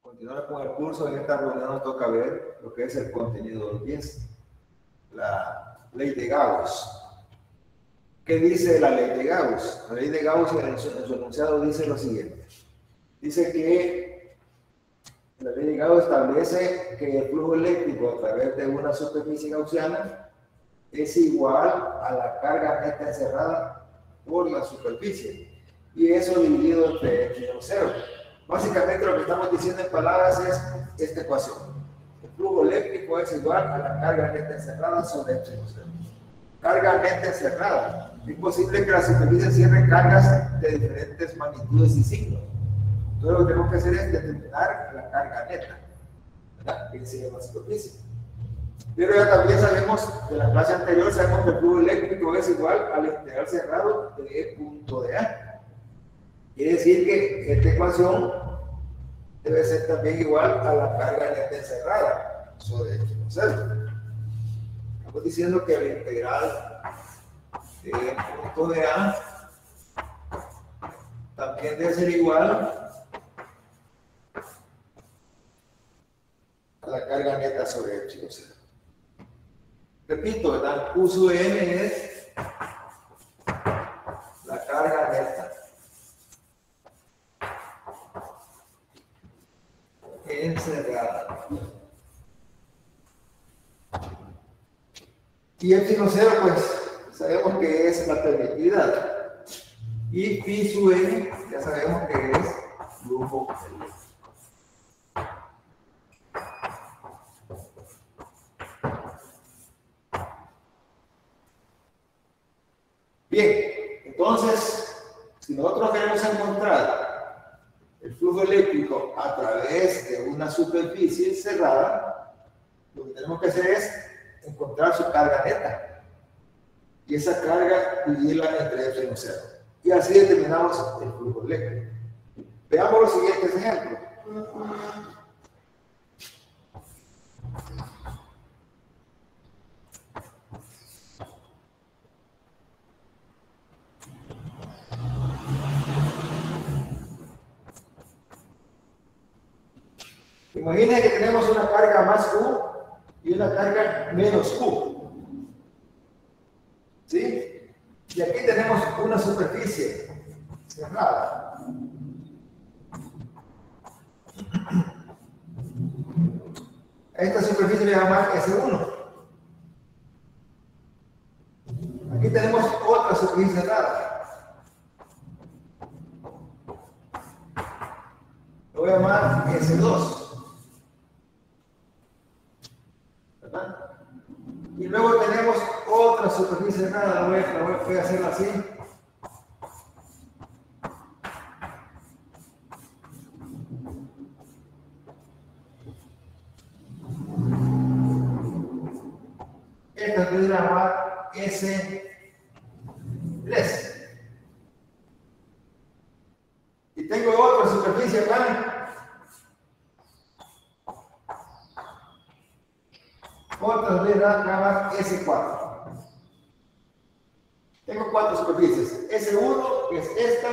continuar con el curso. En esta reunión nos toca ver lo que es el contenido de los bienes. La ley de Gauss. ¿Qué dice la ley de Gauss? La ley de Gauss en su enunciado dice lo siguiente. Dice que la ley de Gauss establece que el flujo eléctrico a través de una superficie gaussiana es igual a la carga neta encerrada por la superficie. Y eso dividido entre x menos 0. Básicamente lo que estamos diciendo en palabras es esta ecuación. El flujo eléctrico es igual a la carga neta encerrada sobre x menos 0. Carga neta encerrada. Es posible que la superficie cierre cargas de diferentes magnitudes y signos. Entonces lo que tenemos que hacer es determinar la carga neta, ¿verdad? Que se llama superficie. Pero ya también sabemos, de la clase anterior, sabemos que el flujo eléctrico es igual al integral cerrado de E punto de A. Quiere decir que esta ecuación debe ser también igual a la carga neta encerrada sobre x menos 0. Estamos diciendo que el integral de E punto de A también debe ser igual a la carga neta sobre x menos 0. Repito, ¿verdad? Q sub n es la carga neta encerrada. Y epsilon 0, pues sabemos que es la permitividad. Y phi sub n, ya sabemos que es flujo eléctrico. Bien, entonces, si nosotros queremos encontrar el flujo eléctrico a través de una superficie cerrada, lo que tenemos que hacer es encontrar su carga neta. Y esa carga dividirla entre x menos 0. Y así determinamos el flujo eléctrico. Veamos los siguientes ejemplos. Imaginen que tenemos una carga más Q y una carga menos Q. ¿Sí? Y aquí tenemos una superficie cerrada. A esta superficie le llamamos S1. Aquí tenemos otra superficie cerrada. Lo voy a llamar S2. ¿Verdad? Y luego tenemos otra superficie cerrada. Voy a hacerla así. Esta se puede llamar S3. Y tengo otra superficie acá. Otra vez la llamar S4. Tengo cuatro superficies. S1, que es esta.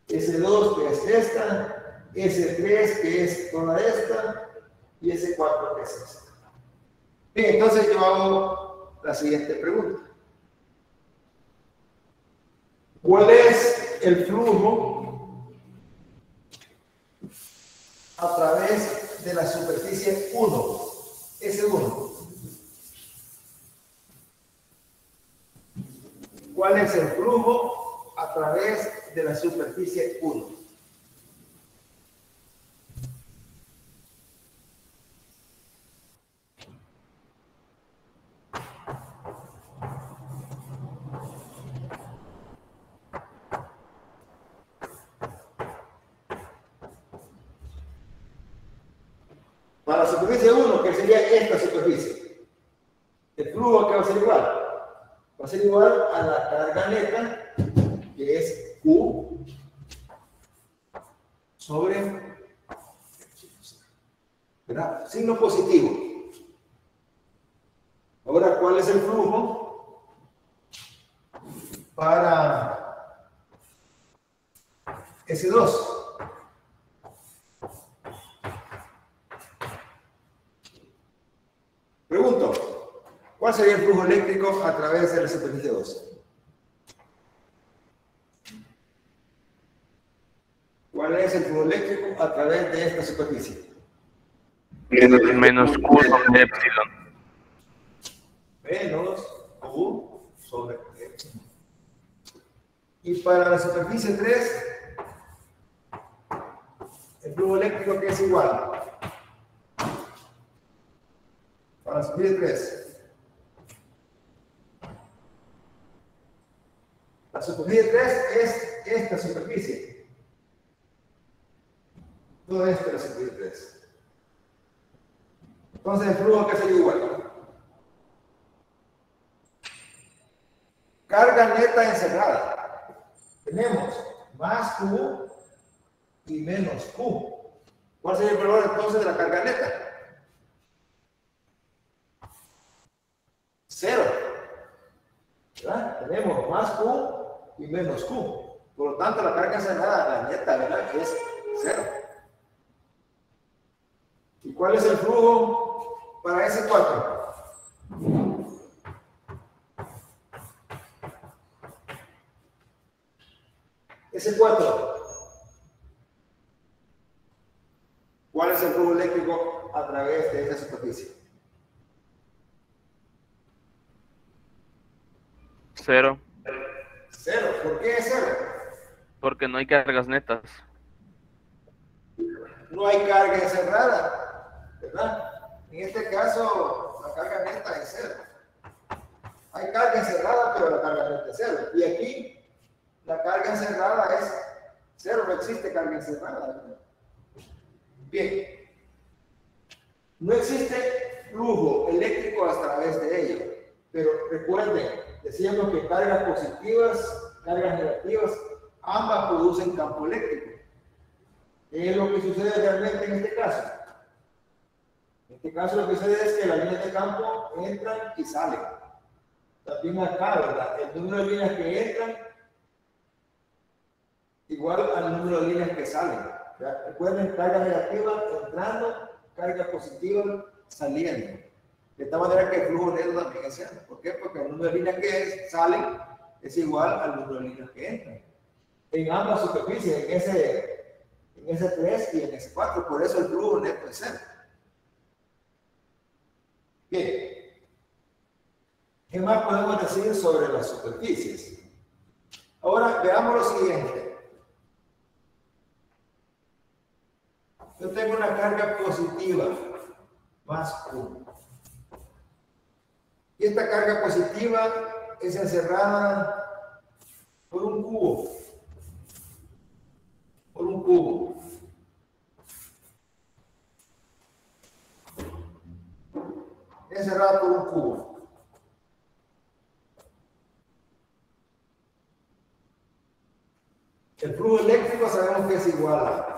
S2, que es esta. S3, que es toda esta. Y S4, que es esta. Bien, entonces yo hago la siguiente pregunta. ¿Cuál es el flujo a través de la superficie 1? S1. ¿Cuál es el flujo a través de la superficie 1? Para la superficie 1, que sería esta superficie, el flujo que va a ser igual. Va a ser igual a la carga neta, que es Q sobre, ¿verdad? Signo positivo. Ahora, ¿cuál es el flujo para S2? ¿Cuál sería el flujo eléctrico a través de la superficie 2? ¿Cuál es el flujo eléctrico a través de esta superficie? Menos Q sobre epsilon. Menos Q sobre epsilon. Y para la superficie 3, el flujo eléctrico que es igual. Para la superficie 3. La superficie 3 es esta superficie. Todo esto es la superficie 3. Entonces el flujo que sería igual. Carga neta encerrada. Tenemos más Q y menos Q. ¿Cuál sería el valor entonces de la carga neta? 0. ¿Verdad? Tenemos más Q y menos Q. Por lo tanto, la carga encerrada, la neta, ¿verdad? Es 0. ¿Y cuál es el flujo para S4? S4. ¿Cuál es el flujo eléctrico a través de esta superficie? 0. 0. ¿Por qué es 0? Porque no hay cargas netas. No hay carga encerrada, ¿verdad? En este caso, la carga neta es 0. Hay carga encerrada, pero la carga neta es 0. Y aquí, la carga encerrada es 0, no existe carga encerrada, ¿verdad? Bien. No existe flujo eléctrico a través de ello. Pero recuerden, decíamos que cargas positivas, cargas negativas, ambas producen campo eléctrico. ¿Qué es lo que sucede realmente en este caso? En este caso lo que sucede es que las líneas de campo entran y salen. También acá, ¿verdad? El número de líneas que entran igual al número de líneas que salen. ¿Verdad? Recuerden, carga negativa entrando, carga positiva saliendo. De tal manera que el flujo neto también es 0. ¿Por qué? Porque el número de líneas que salen es igual al número de líneas que entran. En ambas superficies, en ese 3 y en ese 4, por eso el flujo neto es 0. Bien. ¿Qué más podemos decir sobre las superficies? Ahora veamos lo siguiente. Yo tengo una carga positiva más Q. Y esta carga positiva es encerrada por un cubo. Por un cubo. Encerrada por un cubo. El flujo eléctrico sabemos que es igual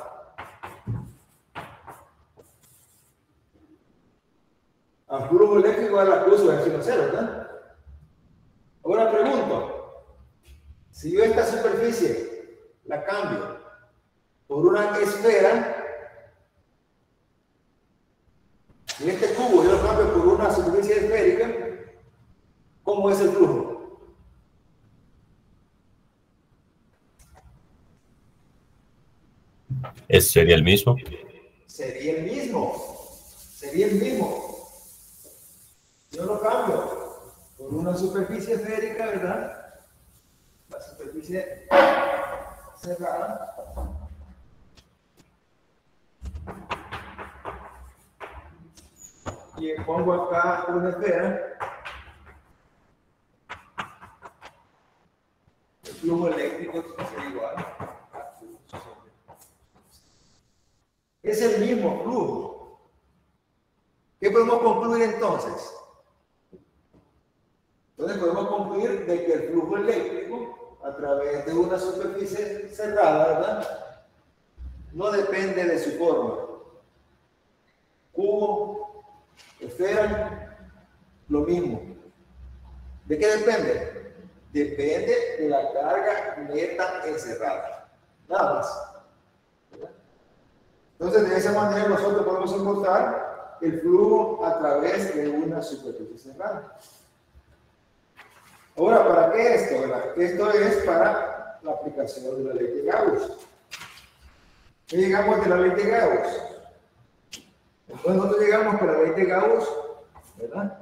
al flujo eléctrico de la cruz o epsilon 0, ¿verdad? Ahora pregunto, si yo esta superficie la cambio por una esfera, y este cubo yo lo cambio por una superficie esférica, ¿cómo es el flujo? ¿Sería el mismo? Sería el mismo. Sería el mismo. Yo lo cambio por una superficie esférica, ¿verdad? La superficie cerrada. Y pongo acá una esfera. El flujo eléctrico sería igual. Es el mismo flujo. ¿Qué podemos concluir entonces? Entonces podemos concluir de que el flujo eléctrico a través de una superficie cerrada, ¿verdad? No depende de su forma. Cubo, esfera, lo mismo. ¿De qué depende? Depende de la carga neta encerrada. Nada más. ¿Verdad? Entonces, de esa manera nosotros podemos encontrar el flujo a través de una superficie cerrada. Ahora, ¿para qué esto? ¿Verdad? Esto es para la aplicación de la ley de Gauss. ¿Qué llegamos de la ley de Gauss? Entonces nosotros llegamos con la ley de Gauss, ¿verdad?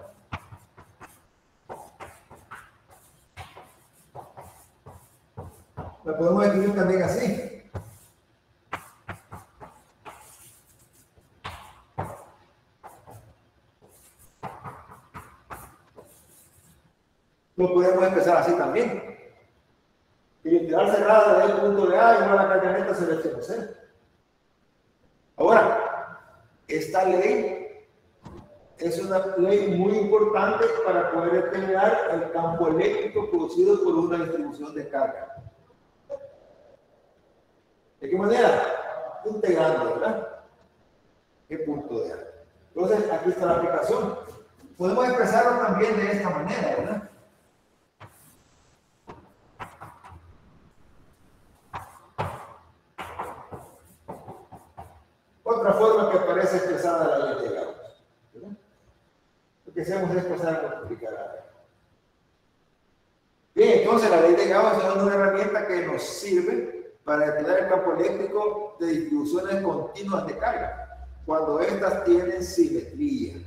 La podemos escribir también así. Lo podemos empezar así también. Y literal cerrada desde el punto de A igual a la carga neta selección C. Ahora, esta ley es una ley muy importante para poder determinar el campo eléctrico producido por una distribución de carga. ¿De qué manera? Integrando, ¿verdad? ¿Qué punto de A? Entonces, aquí está la aplicación. Podemos expresarlo también de esta manera, ¿verdad? Otra forma que parece expresada la ley de Gauss, ¿verdad? Lo que hacemos es pasar a multiplicar. Bien, entonces la ley de Gauss es una herramienta que nos sirve para determinar el campo eléctrico de distribuciones continuas de carga, cuando estas tienen simetría.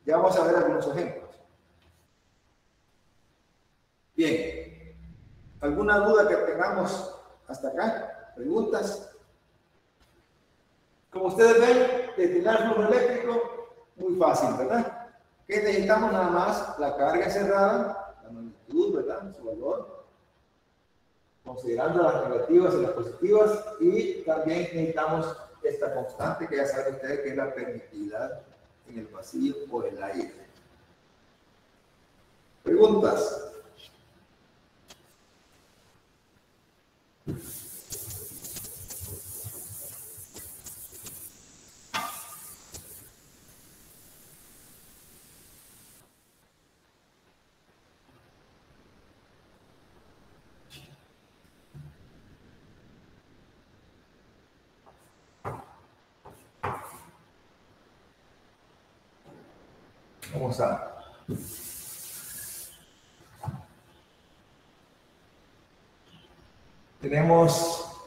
Ya vamos a ver algunos ejemplos. Bien, ¿alguna duda que tengamos hasta acá? ¿Preguntas? Como ustedes ven, determinar flujo eléctrico, muy fácil, ¿verdad? ¿Qué necesitamos? Nada más la carga cerrada, la magnitud, ¿verdad? Su valor, considerando las negativas y las positivas, y también necesitamos esta constante que ya saben ustedes que es la permitividad en el vacío o el aire. ¿Preguntas? Vamos a... Tenemos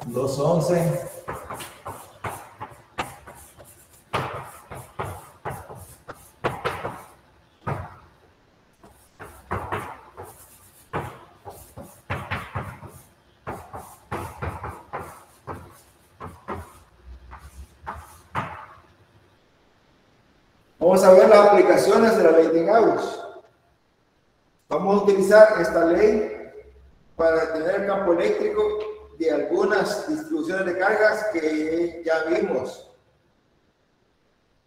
211. Vamos a ver las aplicaciones de la ley de Gauss. Vamos a utilizar esta ley para determinar el campo eléctrico de algunas distribuciones de cargas que ya vimos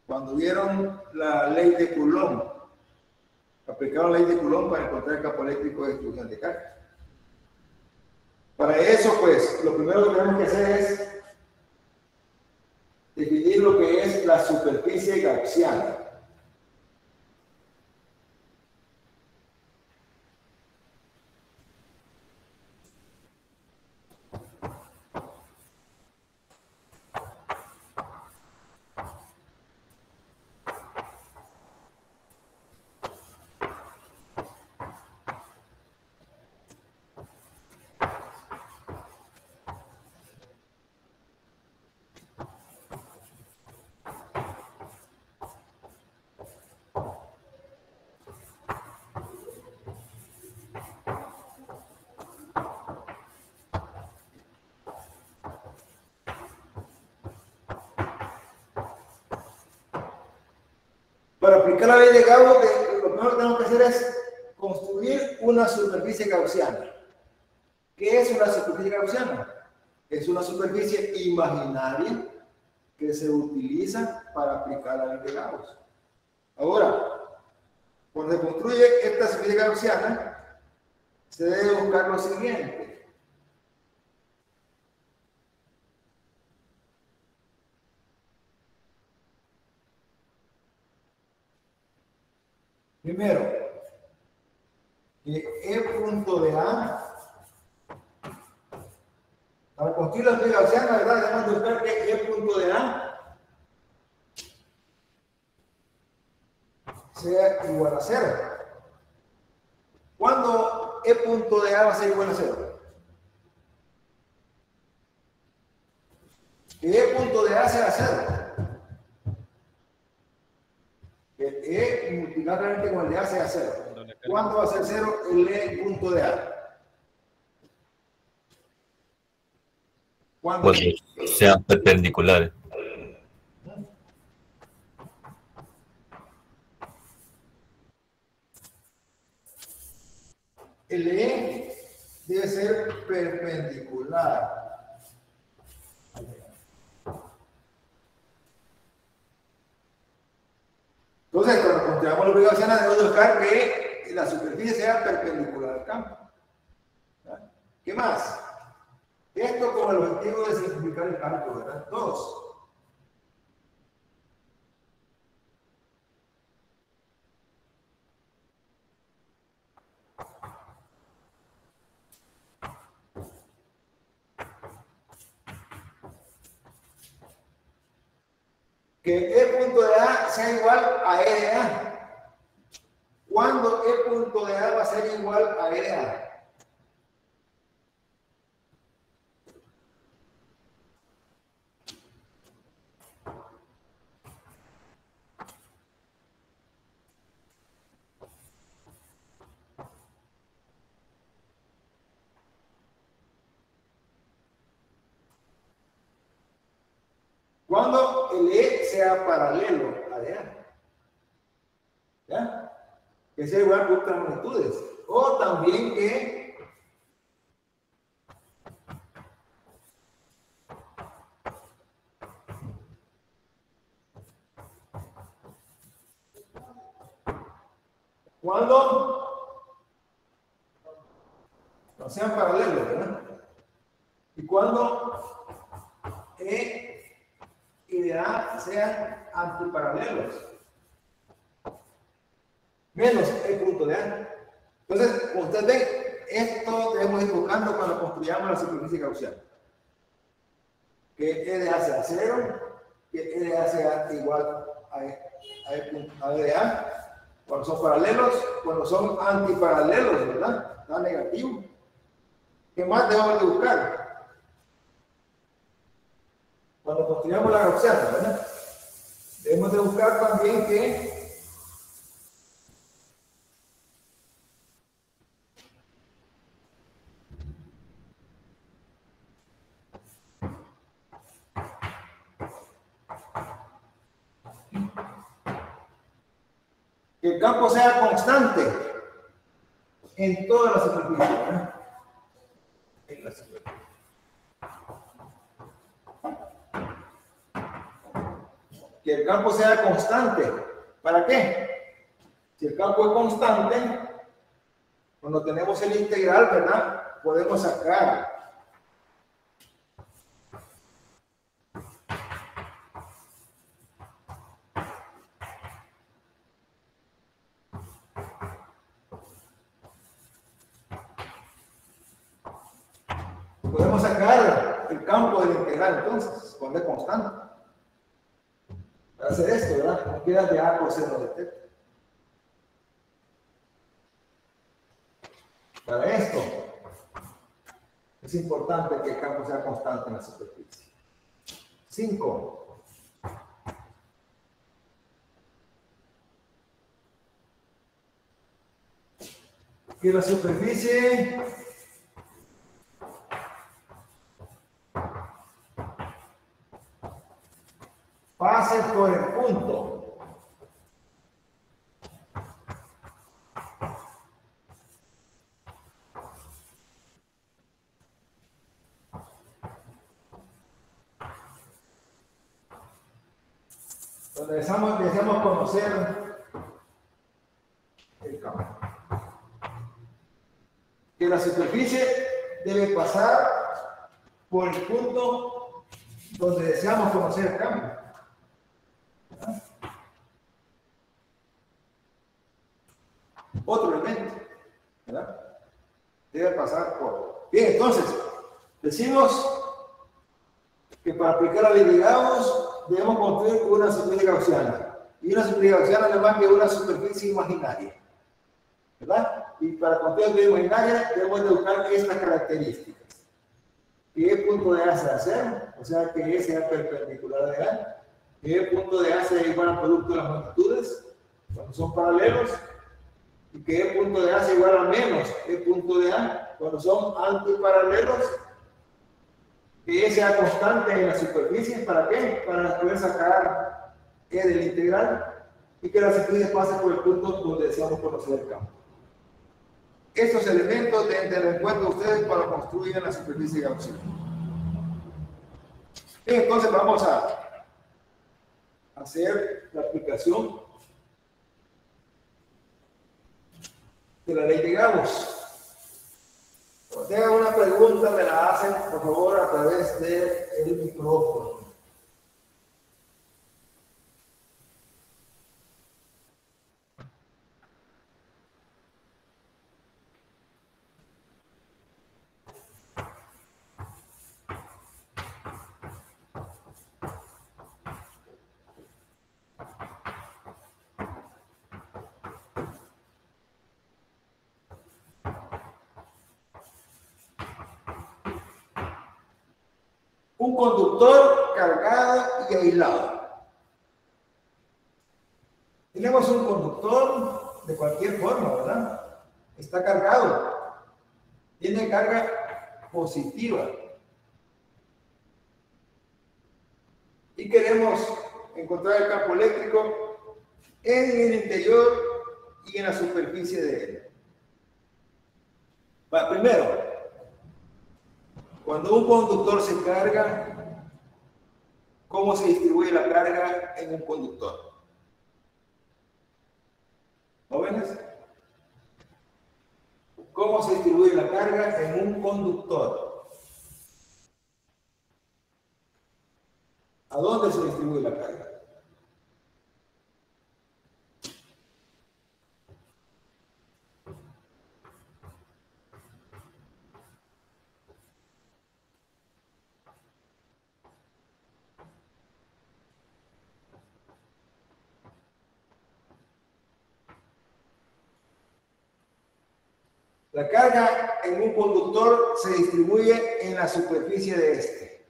cuando vieron la ley de Coulomb. Aplicaron la ley de Coulomb para encontrar el campo eléctrico de distribución de cargas. Para eso, pues, lo primero que tenemos que hacer es definir lo que es la superficie gaussiana. Para aplicar la ley de Gauss, lo primero que tenemos que hacer es construir una superficie gaussiana. ¿Qué es una superficie gaussiana? Es una superficie imaginaria que se utiliza para aplicar la ley de Gauss. Ahora, cuando se construye esta superficie gaussiana, se debe buscar lo siguiente. Primero, que E punto de A, para construir la superficie gaussiana, ¿verdad? Debemos buscar que E punto de A sea igual a 0. ¿Cuándo E punto de A va a ser igual a 0? Que E punto de A sea 0. Que E multiplicadamente con el de A sea 0. ¿Cuándo va a ser 0 el E punto de A? Cuando sean perpendiculares. El E debe ser perpendicular. Entonces, cuando construyamos la obligación, debemos buscar que la superficie sea perpendicular al campo. ¿Qué más? Esto con el objetivo de simplificar el cálculo, ¿verdad? 2. Que E punto de A sea igual a E de A. ¿Cuándo E punto de A va a ser igual a E de A? Cuando el E sea paralelo a DA. ¿Ya? Que sea igual que otras magnitudes. O también que cuando no sean paralelos, ¿verdad? Y cuando E y de A sean antiparalelos. Menos E punto de A. Entonces, como ustedes ven, esto debemos ir buscando cuando construyamos la superficie gaussiana. Que E de A sea 0, que E de A sea igual a E de A. Cuando son paralelos, cuando son antiparalelos, ¿verdad? Está negativo. ¿Qué más debemos de buscar? Cuando construyamos la gaussiana, ¿verdad? Debemos de buscar también que el campo sea constante en toda la superficie, ¿verdad? En la superficie. Que el campo sea constante. ¿Para qué? Si el campo es constante, cuando tenemos el integral, ¿verdad? Podemos sacar el campo del integral, entonces, cuando es constante. Para hacer esto, ¿verdad? No queda de A coseno de θ. Para esto, es importante que el campo sea constante en la superficie. 5. Que la superficie pase por el punto donde deseamos conocer el campo. Que la superficie debe pasar por el punto donde deseamos conocer el campo. Otro elemento, ¿verdad? Debe pasar por. Bien, entonces, decimos que para aplicar la ley de Gauss debemos construir una superficie gaussiana. Y una superficie gaussiana no es más que una superficie imaginaria, ¿verdad? Y para construir una imaginaria debemos de buscar estas características. Que E punto de A sea cero, o sea que E sea perpendicular de A. Que E punto de A sea igual al producto de las magnitudes, cuando son paralelos. Y que E punto de A sea igual a menos E punto de A, cuando son antiparalelos. Que E sea constante en las superficies, ¿para qué? Para poder sacar E del integral y que la superficie pase por el punto donde deseamos conocer el campo. Estos elementos deben tener en cuenta ustedes para construir la superficie gaussiana. Bien, entonces vamos a hacer la aplicación de la ley de Gauss. Cuando tengan una pregunta, me la hacen, por favor, a través del micrófono. Un conductor cargado y aislado. Tenemos un conductor de cualquier forma, ¿verdad? Está cargado. Tiene carga positiva. Y queremos encontrar el campo eléctrico en el interior y en la superficie de él. Bueno, primero, cuando un conductor se carga, ¿cómo se distribuye la carga en un conductor? ¿Jóvenes? ¿Cómo se distribuye la carga en un conductor? ¿A dónde se distribuye la carga? La carga en un conductor se distribuye en la superficie de este.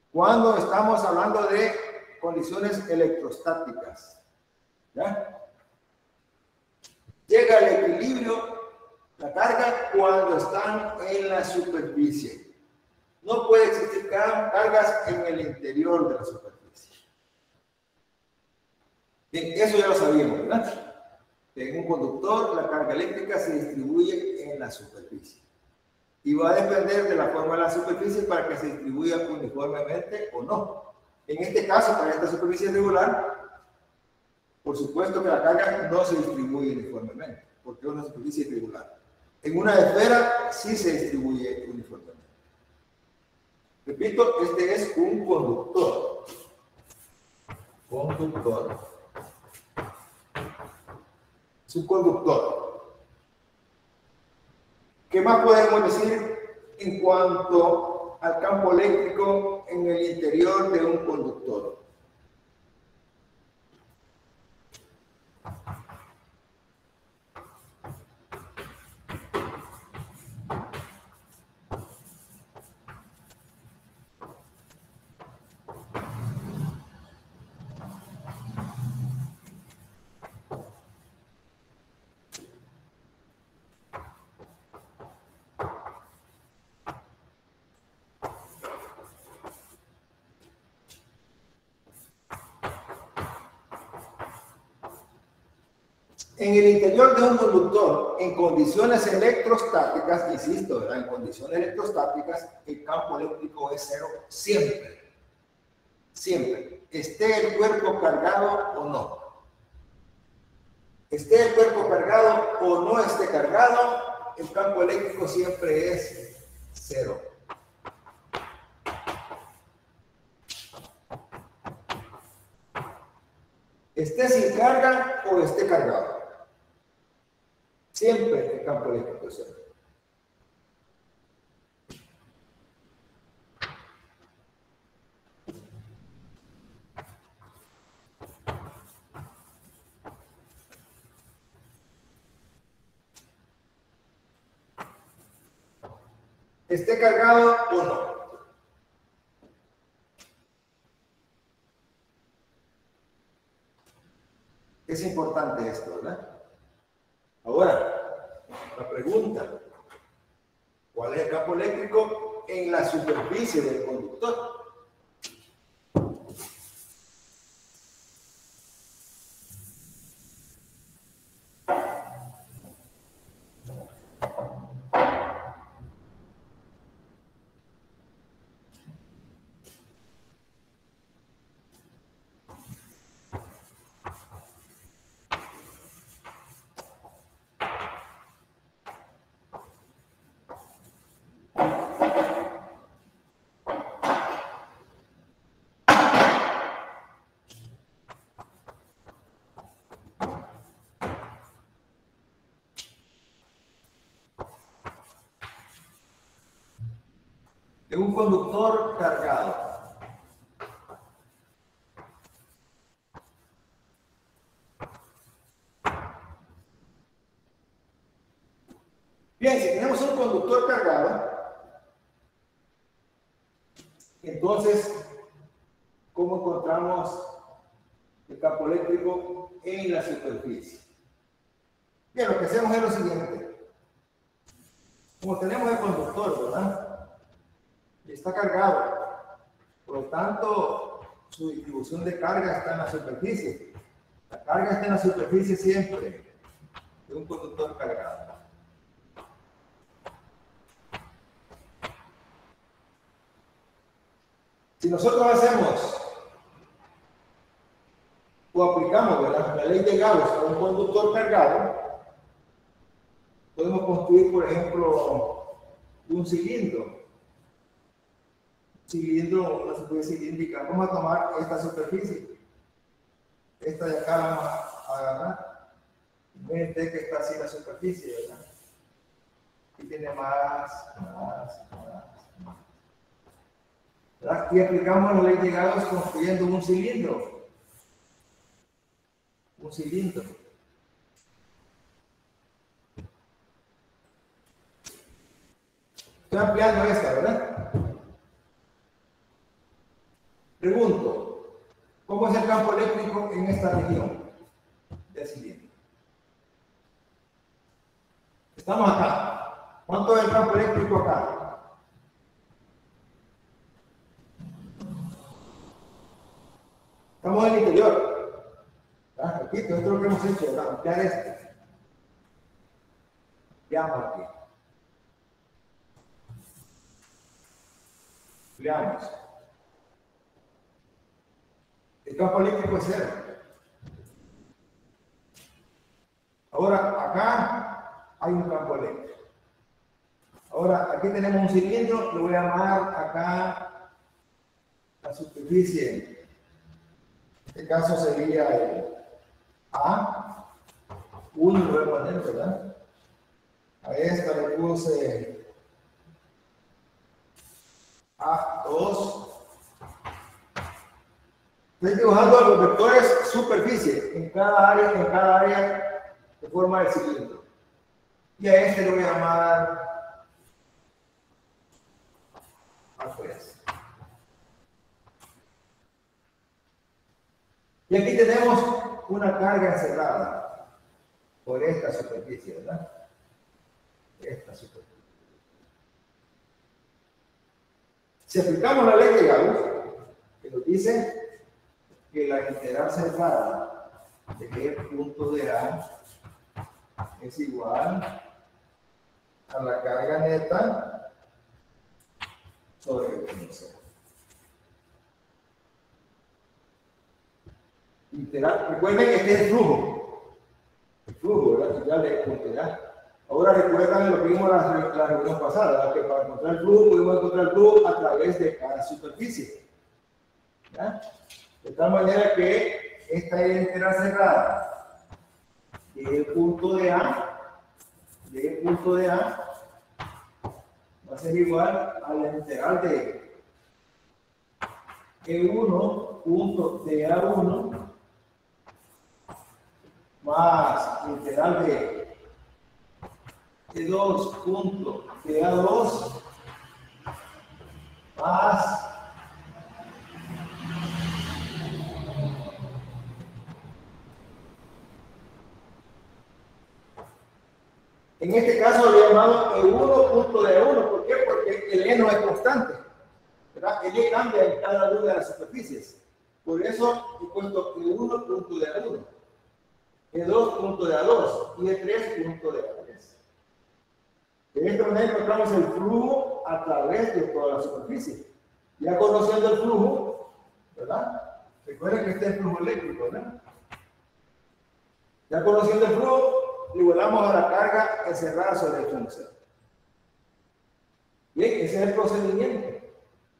Cuando estamos hablando de condiciones electrostáticas, ¿ya? Llega al equilibrio la carga cuando están en la superficie. No puede existir cargas en el interior de la superficie. Bien, eso ya lo sabíamos, ¿verdad? En un conductor, la carga eléctrica se distribuye en la superficie. Y va a depender de la forma de la superficie para que se distribuya uniformemente o no. En este caso, para esta superficie regular, por supuesto que la carga no se distribuye uniformemente, porque es una superficie irregular. En una esfera sí se distribuye uniformemente. Repito, este es un conductor. Conductor. Es un conductor. ¿Qué más podemos decir en cuanto al campo eléctrico en el interior de un conductor? En el interior de un conductor, en condiciones electrostáticas, insisto, ¿verdad? En condiciones electrostáticas, el campo eléctrico es cero siempre. Siempre. Esté el cuerpo cargado o no. Esté el cuerpo cargado o no esté cargado, el campo eléctrico siempre es cero. Esté sin carga o esté cargado. Siempre el campo eléctrico es cero. esté cargado o no. Es importante esto, ¿verdad? Ahora, la pregunta, ¿cuál es el campo eléctrico en la superficie del conductor? De un conductor cargado. Bien, si tenemos un conductor cargado, entonces, ¿cómo encontramos el campo eléctrico en la superficie? Bien, lo que hacemos es lo siguiente. Como tenemos el conductor, ¿verdad? Y está cargado. Por lo tanto, su distribución de carga está en la superficie. La carga está en la superficie siempre de un conductor cargado. Si nosotros hacemos o aplicamos, ¿verdad?, la ley de Gauss a un conductor cargado, podemos construir, por ejemplo, un cilindro. Una superficie cilíndrica. Vamos a tomar esta superficie. Esta de acá la vamos a agarrar. Fíjense que está así la superficie, ¿verdad? Y tiene más. ¿Verdad? Y aplicamos la ley de Gauss construyendo un cilindro. Un cilindro. Estoy ampliando esta, ¿verdad? Pregunto, ¿cómo es el campo eléctrico en esta región del cilindro? Estamos acá. ¿Cuánto es el campo eléctrico acá? Estamos en el interior. Repito, esto es lo que hemos hecho, ¿verdad? Ampliar esto. Ampliamos aquí. Ampliamos. El campo eléctrico es cero. Ahora, acá hay un campo eléctrico. Ahora, aquí tenemos un cilindro, lo voy a llamar acá la superficie. En este caso sería el A1, lo voy a poner, ¿verdad? A esta le puse A2. Estoy dibujando los vectores superficie en cada área de forma del cilindro. Y a este lo voy a llamar A3. Y aquí tenemos una carga encerrada por esta superficie, ¿verdad? Esta superficie. Si aplicamos la ley de Gauss, que nos dice que la integral cerrada de el punto de A es igual a la carga neta sobre el punto cero. Integral, recuerden que este es el flujo. El flujo, ¿verdad? Ya le punto A. Ahora recuerdan lo que vimos la reunión pasada, que para encontrar el flujo podemos encontrar el flujo a través de cada superficie. ¿Ya? De tal manera que esta es la integral cerrada del punto de A, va a ser igual a la integral de E1 punto de A1 más integral de E2 punto de A2 más en este caso lo he llamado E1 punto de A1. ¿Por qué? Porque el E no es constante, ¿verdad? El E cambia en cada una de las superficies. Por eso he puesto E1 punto de A1, E2 punto de A2 y E3 punto de A3. De esta manera encontramos el flujo a través de toda la superficie. Ya conociendo el flujo, ¿verdad? Recuerden que este es el flujo eléctrico, ¿verdad? Ya conociendo el flujo, le igualamos a la carga encerrada sobre el función. Bien, ese es el procedimiento.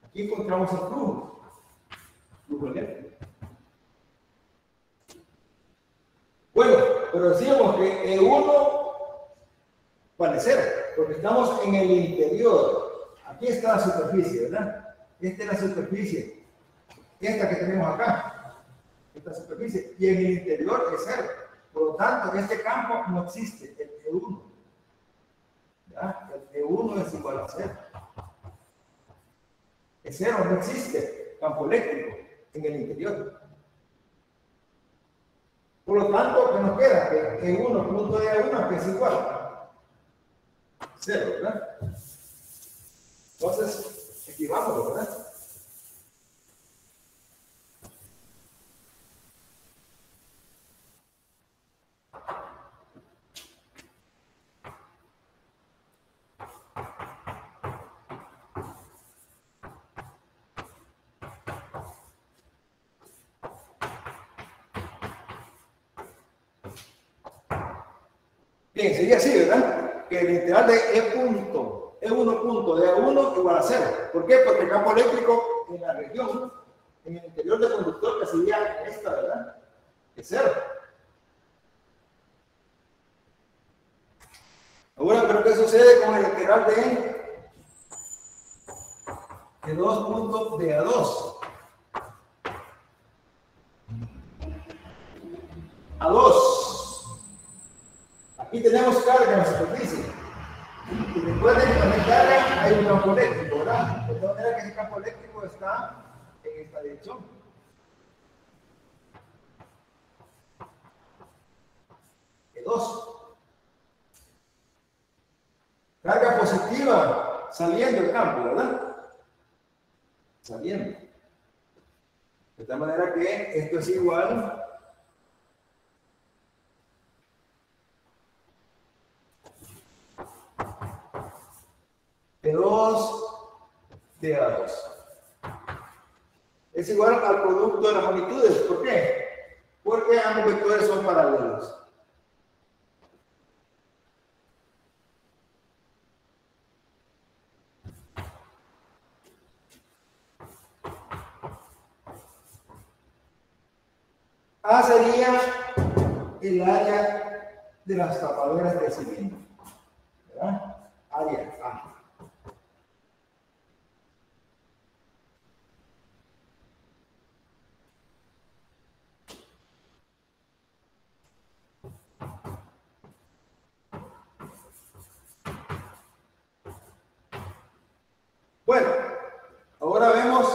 Aquí encontramos el flujo eléctrico. Bueno, pero decíamos que E1 vale 0, porque estamos en el interior. Aquí está la superficie, ¿verdad? Esta es la superficie. Esta que tenemos acá. Esta superficie. Y en el interior es 0. Por lo tanto, en este campo no existe el E1. ¿Ya? El E1 es igual a 0. El 0 no existe, campo eléctrico, en el interior. Por lo tanto, ¿qué nos queda? Que E1 punto de A1 que es igual a 0, ¿verdad? Entonces, escribámoslo, ¿verdad? Bien, sería así, ¿verdad? Que el integral de E1 punto de A1 igual a 0. ¿Por qué? Porque el campo eléctrico en la región, en el interior del conductor, que sería esta, ¿verdad? Es 0. Ahora, ¿pero qué sucede con el integral de 2 puntos de A2? A2. Aquí tenemos carga en la superficie. Y recuerden que cuando hay carga hay un campo eléctrico, ¿verdad? De todas maneras que ese campo eléctrico está en esta dirección. E2. Carga positiva saliendo del campo, ¿verdad? Saliendo. De tal manera que esto es igual E2 de A2. Es igual al producto de las magnitudes. ¿Por qué? Porque ambos vectores son paralelos. A sería el área de las tapaderas del cilindro, ¿verdad? Área A. Bueno, ahora vemos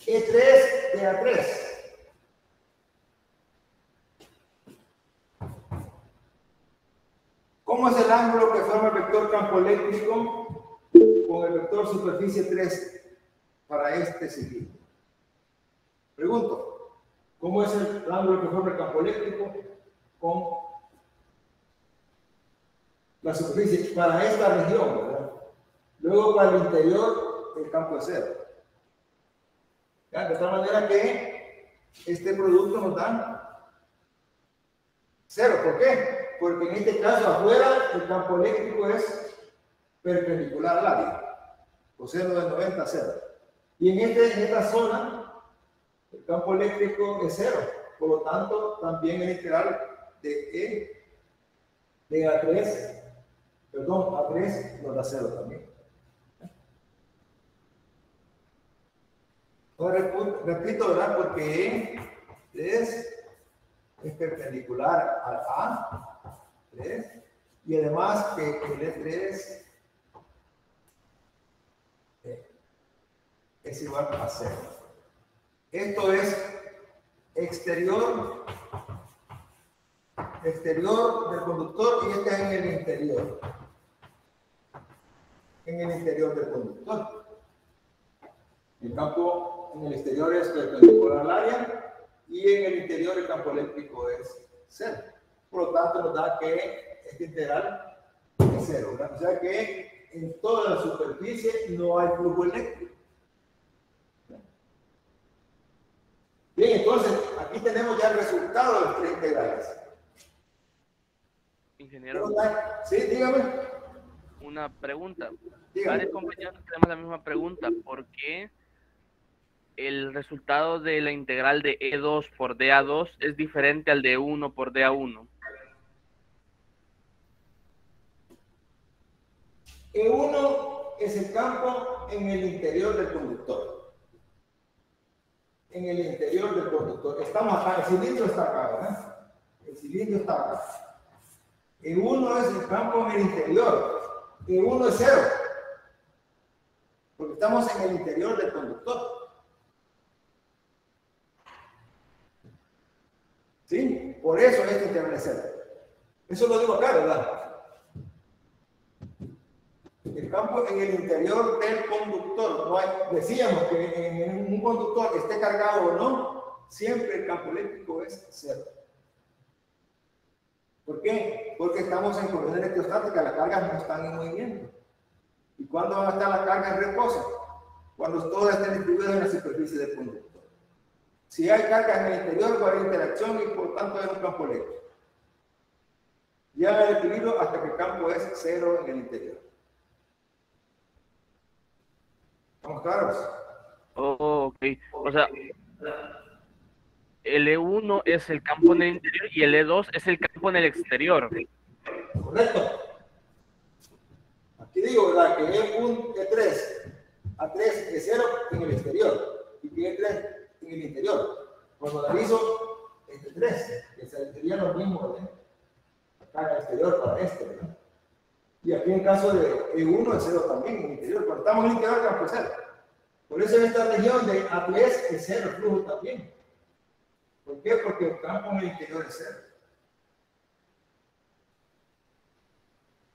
E3 de A3. ¿Cómo es el ángulo que forma el vector campo eléctrico con el vector superficie 3 para este cilindro? Pregunto, ¿cómo es el ángulo que forma el campo eléctrico con la superficie para esta región, ¿verdad? Luego para el interior el campo es 0. ¿Ya? De tal manera que este producto nos da 0. ¿Por qué? Porque en este caso afuera el campo eléctrico es perpendicular al área, o seno de 90 a 0. Y en esta zona el campo eléctrico es 0. Por lo tanto, también el integral de A3, perdón, A3 nos da 0 también. Ahora repito, ¿verdad? Porque E es perpendicular al A3 Y además que el E3 es igual a 0. Esto es exterior del conductor y este es en el interior. En el interior del conductor. El campo en el exterior es perpendicular al área y en el interior el campo eléctrico es 0. Por lo tanto, nos da que este integral es 0, ¿verdad? O sea que en toda la superficie no hay flujo eléctrico. Bien, entonces aquí tenemos ya el resultado de los tres integrales. Ingeniero, Sí, dígame. una pregunta. Dígame. Varios compañeros tenemos la misma pregunta. ¿Por qué el resultado de la integral de E2 por dA2 es diferente al de 1 por dA1? E1 es el campo en el interior del conductor. En el interior del conductor. Estamos acá, el cilindro está acá, ¿verdad? El cilindro está acá. E1 es el campo en el interior. E1 es 0. Porque estamos en el interior del conductor. ¿Sí? Por eso este integral es 0. Eso lo digo acá, ¿verdad? El campo en el interior del conductor. No hay, decíamos que en un conductor esté cargado o no, siempre el campo eléctrico es 0. ¿Por qué? Porque estamos en corriente electrostática, las cargas no están en movimiento. ¿Y cuándo van a estar las cargas en reposo? Cuando todas estén distribuidas en la superficie del conductor. Si hay cargas en el interior, va a haber interacción y por tanto hay un campo eléctrico. Llega el equilibrio hasta que el campo es 0 en el interior. ¿Estamos claros? Oh, ok. O sea, el E1 es el campo en el interior y el E2 es el campo en el exterior. Correcto. Aquí digo, ¿verdad? Que E3, A3 es 0 en el exterior y que E3 en el interior. Cuando analizo este 3, que sería lo mismo, ¿verdad? Acá en el exterior para este, ¿verdad? Y aquí en caso de E1 es 0 también en el interior. Cuando estamos en el interior, el campo es 0. Por eso en esta región de A3 es 0 el flujo también. ¿Por qué? Porque el campo en el interior es 0.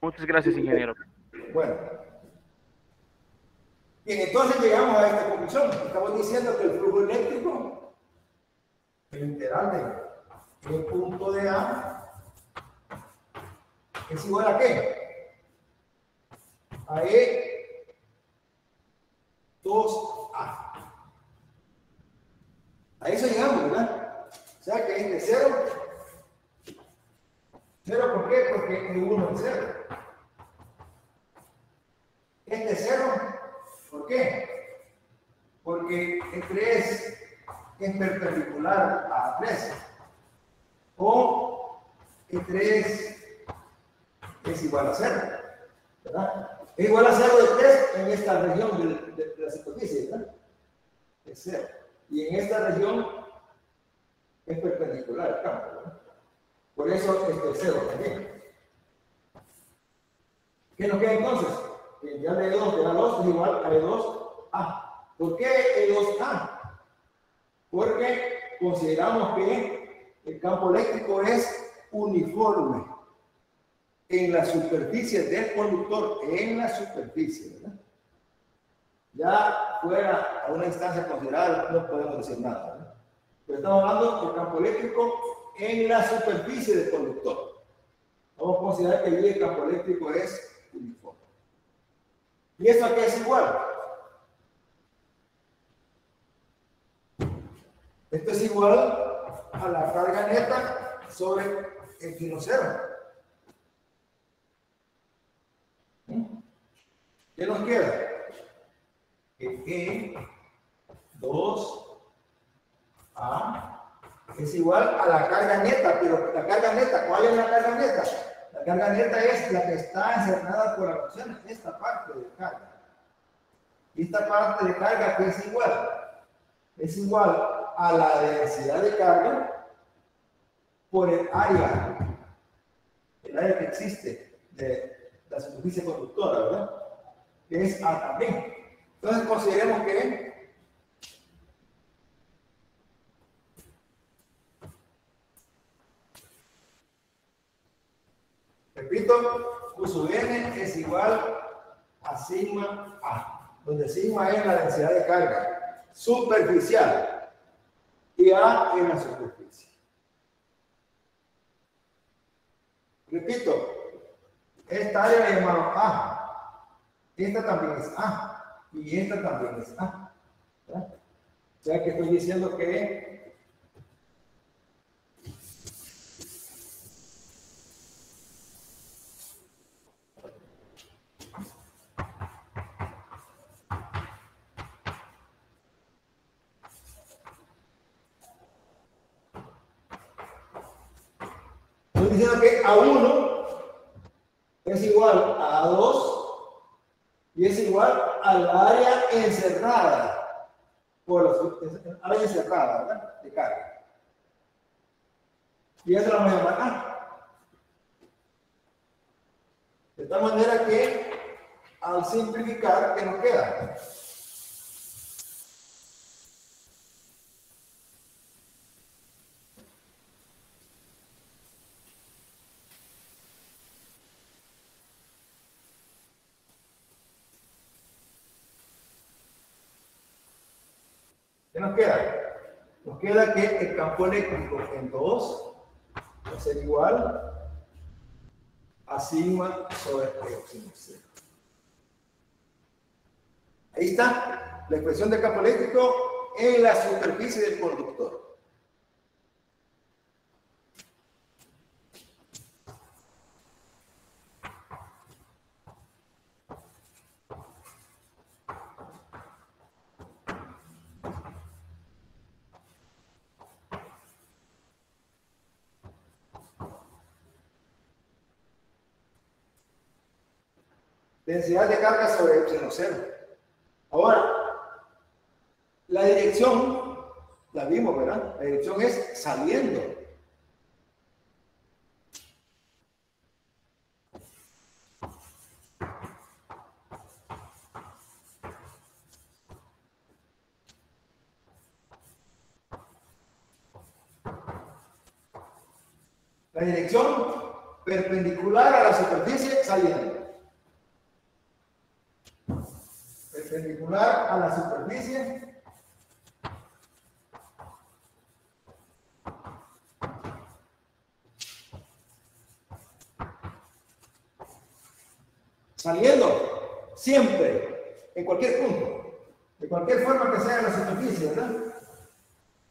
Muchas gracias, ingeniero. Bueno. Bien, entonces llegamos a esta conclusión. Estamos diciendo que el flujo eléctrico, el integral de el punto de A, es igual a ¿qué? A E2A. A eso llegamos, ¿verdad? O sea que este 0. 0, ¿por qué? Porque E1 es 0. Este 0, ¿por qué? Porque E3 es perpendicular a A3. O E3 es igual a 0, ¿verdad? Es igual a 0 de 3 en esta región de la superficie, ¿verdad? Es 0. Y en esta región es perpendicular al campo, ¿verdad? Por eso este es 0 también. ¿Qué nos queda entonces? Que ya de E2 de A2 es igual a E2A. ¿Por qué E2A? Porque consideramos que el campo eléctrico es uniforme en la superficie del conductor, en la superficie, ¿verdad? Ya fuera a una instancia considerada no podemos decir nada, ¿verdad? Pero estamos hablando del campo eléctrico en la superficie del conductor. Vamos a considerar que allí el campo eléctrico es uniforme. ¿Y esto a qué es igual? Esto es igual a la carga neta sobre el kilo cero. ¿Qué nos queda? Que E2A es igual a la carga neta, pero la carga neta, ¿cuál es la carga neta? La carga neta es la que está encerrada por la función, esta parte de carga. Y esta parte de carga que es igual a la densidad de carga por el área que existe de la superficie conductora, ¿verdad? Que es A también. Entonces consideremos que repito, Q sub n es igual a sigma A, donde sigma es la densidad de carga superficial y A es la superficie. Repito, esta área la llamamos A, esta también es A y esta también es A, ¿verdad? O sea que estoy diciendo que A1 es igual a A2 y es igual al área encerrada por la área encerrada, ¿verdad? De carga. Y eso la vamos a llamar A. De tal manera que al simplificar, ¿qué nos queda? ¿Qué nos queda? Nos queda que el campo eléctrico en 2 va a ser igual a sigma sobre epsilon 0. Ahí está la expresión del campo eléctrico en la superficie del conductor. Densidad de carga sobre epsilon 0. Ahora, la dirección, la vimos, ¿verdad? La dirección es saliendo. La dirección perpendicular a la superficie saliendo. Perpendicular a la superficie saliendo siempre en cualquier punto, de cualquier forma que sea la superficie, ¿verdad?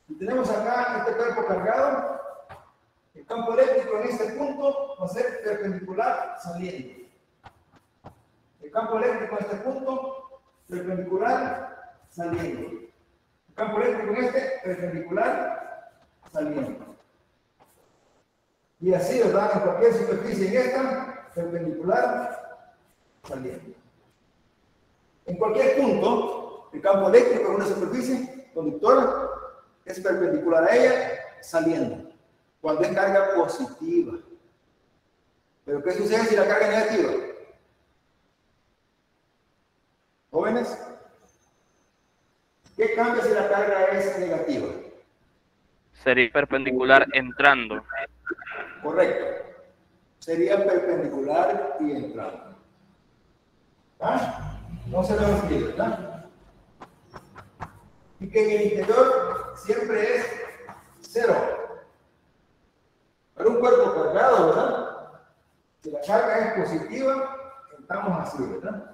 Y tenemos acá este cuerpo cargado, el campo eléctrico en este punto va a ser perpendicular saliendo. El campo eléctrico en este punto perpendicular saliendo. El campo eléctrico en este perpendicular saliendo. Y así, ¿verdad? En cualquier superficie en esta perpendicular saliendo. En cualquier punto, el campo eléctrico en una superficie conductora es perpendicular a ella saliendo. Cuando es carga positiva. Pero ¿qué sucede si la carga es negativa? Jóvenes, ¿qué cambia si la carga es negativa? Sería perpendicular entrando. Correcto. Sería perpendicular y entrando. ¿Ah? No se lo olvide, ¿verdad? Y que en el interior siempre es 0. Pero un cuerpo cargado, ¿verdad? Si la carga es positiva, estamos así, ¿verdad?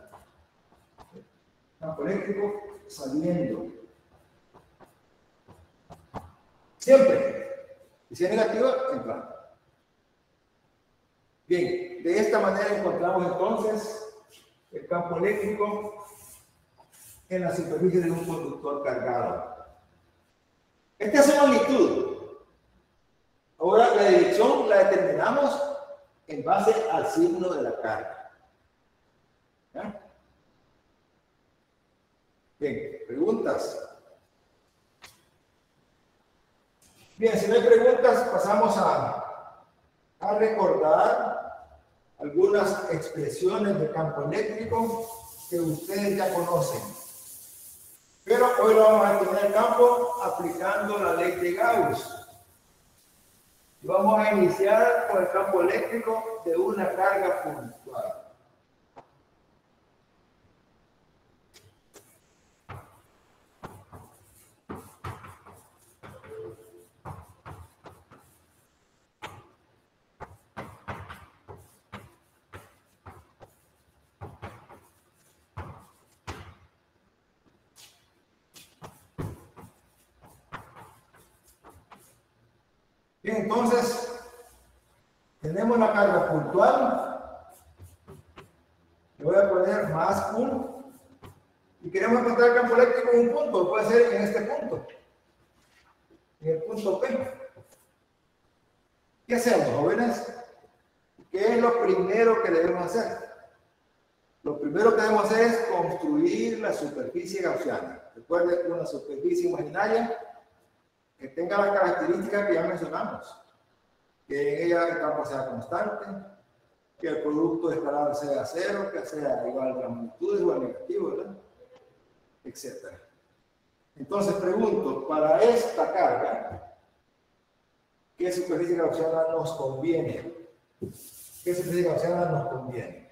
Campo eléctrico saliendo. Siempre. Y si es negativa, entrando. Bien, de esta manera encontramos entonces el campo eléctrico en la superficie de un conductor cargado. Esta es su magnitud. Ahora la dirección la determinamos en base al signo de la carga. ¿Ya? Bien, preguntas. Bien, si no hay preguntas, pasamos a recordar algunas expresiones de campo eléctrico que ustedes ya conocen. Pero hoy lo vamos a tener campo aplicando la ley de Gauss. Y vamos a iniciar con el campo eléctrico de una carga puntual. Bien, entonces, tenemos la carga puntual. Le voy a poner más 1. Y queremos encontrar el campo eléctrico en un punto. Puede ser en este punto. En el punto P. ¿Qué hacemos, jóvenes? ¿Qué es lo primero que debemos hacer? Lo primero que debemos hacer es construir la superficie gaussiana. Recuerden, una superficie imaginaria que tenga las características que ya mencionamos, que en ella el campo sea constante, que el producto escalar sea 0, que sea igual a las magnitudes o al negativo, ¿verdad? Etcétera. Entonces pregunto, para esta carga, ¿qué superficie gaussiana nos conviene? ¿Qué superficie gaussiana nos conviene?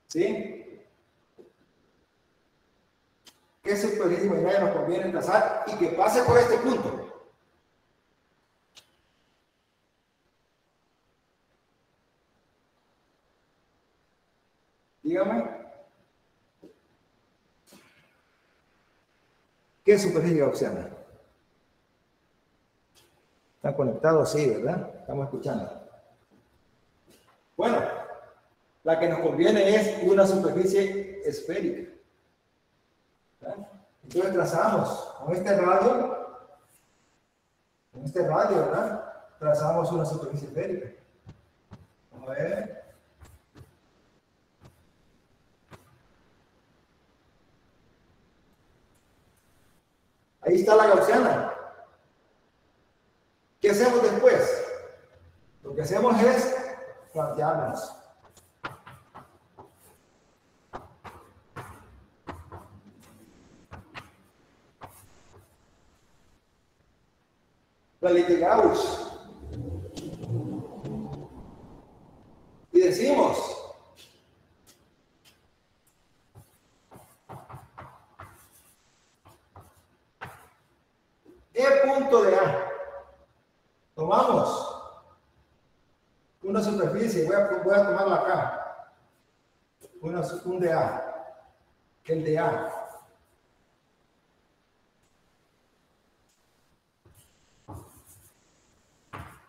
¿Sí? ¿Qué superficie imaginaria nos conviene trazar y que pase por este punto? Dígame. ¿Qué superficie gaussiana? ¿Están conectados? Sí, ¿verdad? Estamos escuchando. Bueno, la que nos conviene es una superficie esférica. Entonces trazamos con este radio, ¿verdad? Trazamos una superficie esférica. Vamos a ver. Ahí está la gaussiana. ¿Qué hacemos después? Lo que hacemos es plantearnos. La ley de Gauss. Y decimos, E punto de A. Tomamos una superficie, voy a tomarla acá. Un de A. El de A.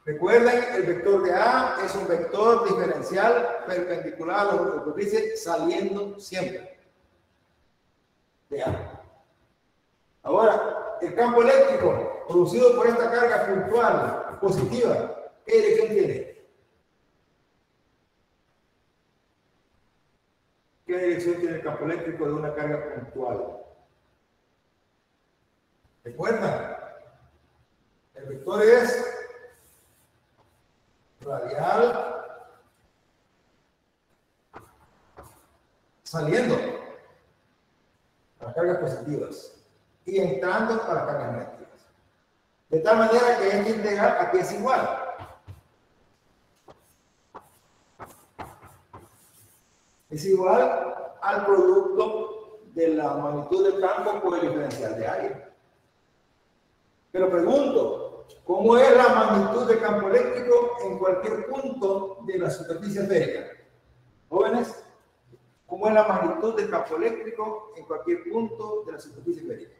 Recuerden, el vector de A es un vector diferencial perpendicular a la superficie saliendo siempre de A. Ahora, el campo eléctrico producido por esta carga puntual positiva, ¿qué dirección tiene? ¿Qué dirección tiene el campo eléctrico de una carga puntual? ¿Recuerdan? El vector es radial saliendo para cargas positivas y entrando para cargas negativas. De tal manera que este integral aquí es igual. Es igual al producto de la magnitud del campo por el diferencial de área. Pero pregunto, ¿cómo es la magnitud del campo eléctrico en cualquier punto de la superficie esférica? Jóvenes, ¿cómo es la magnitud del campo eléctrico en cualquier punto de la superficie esférica?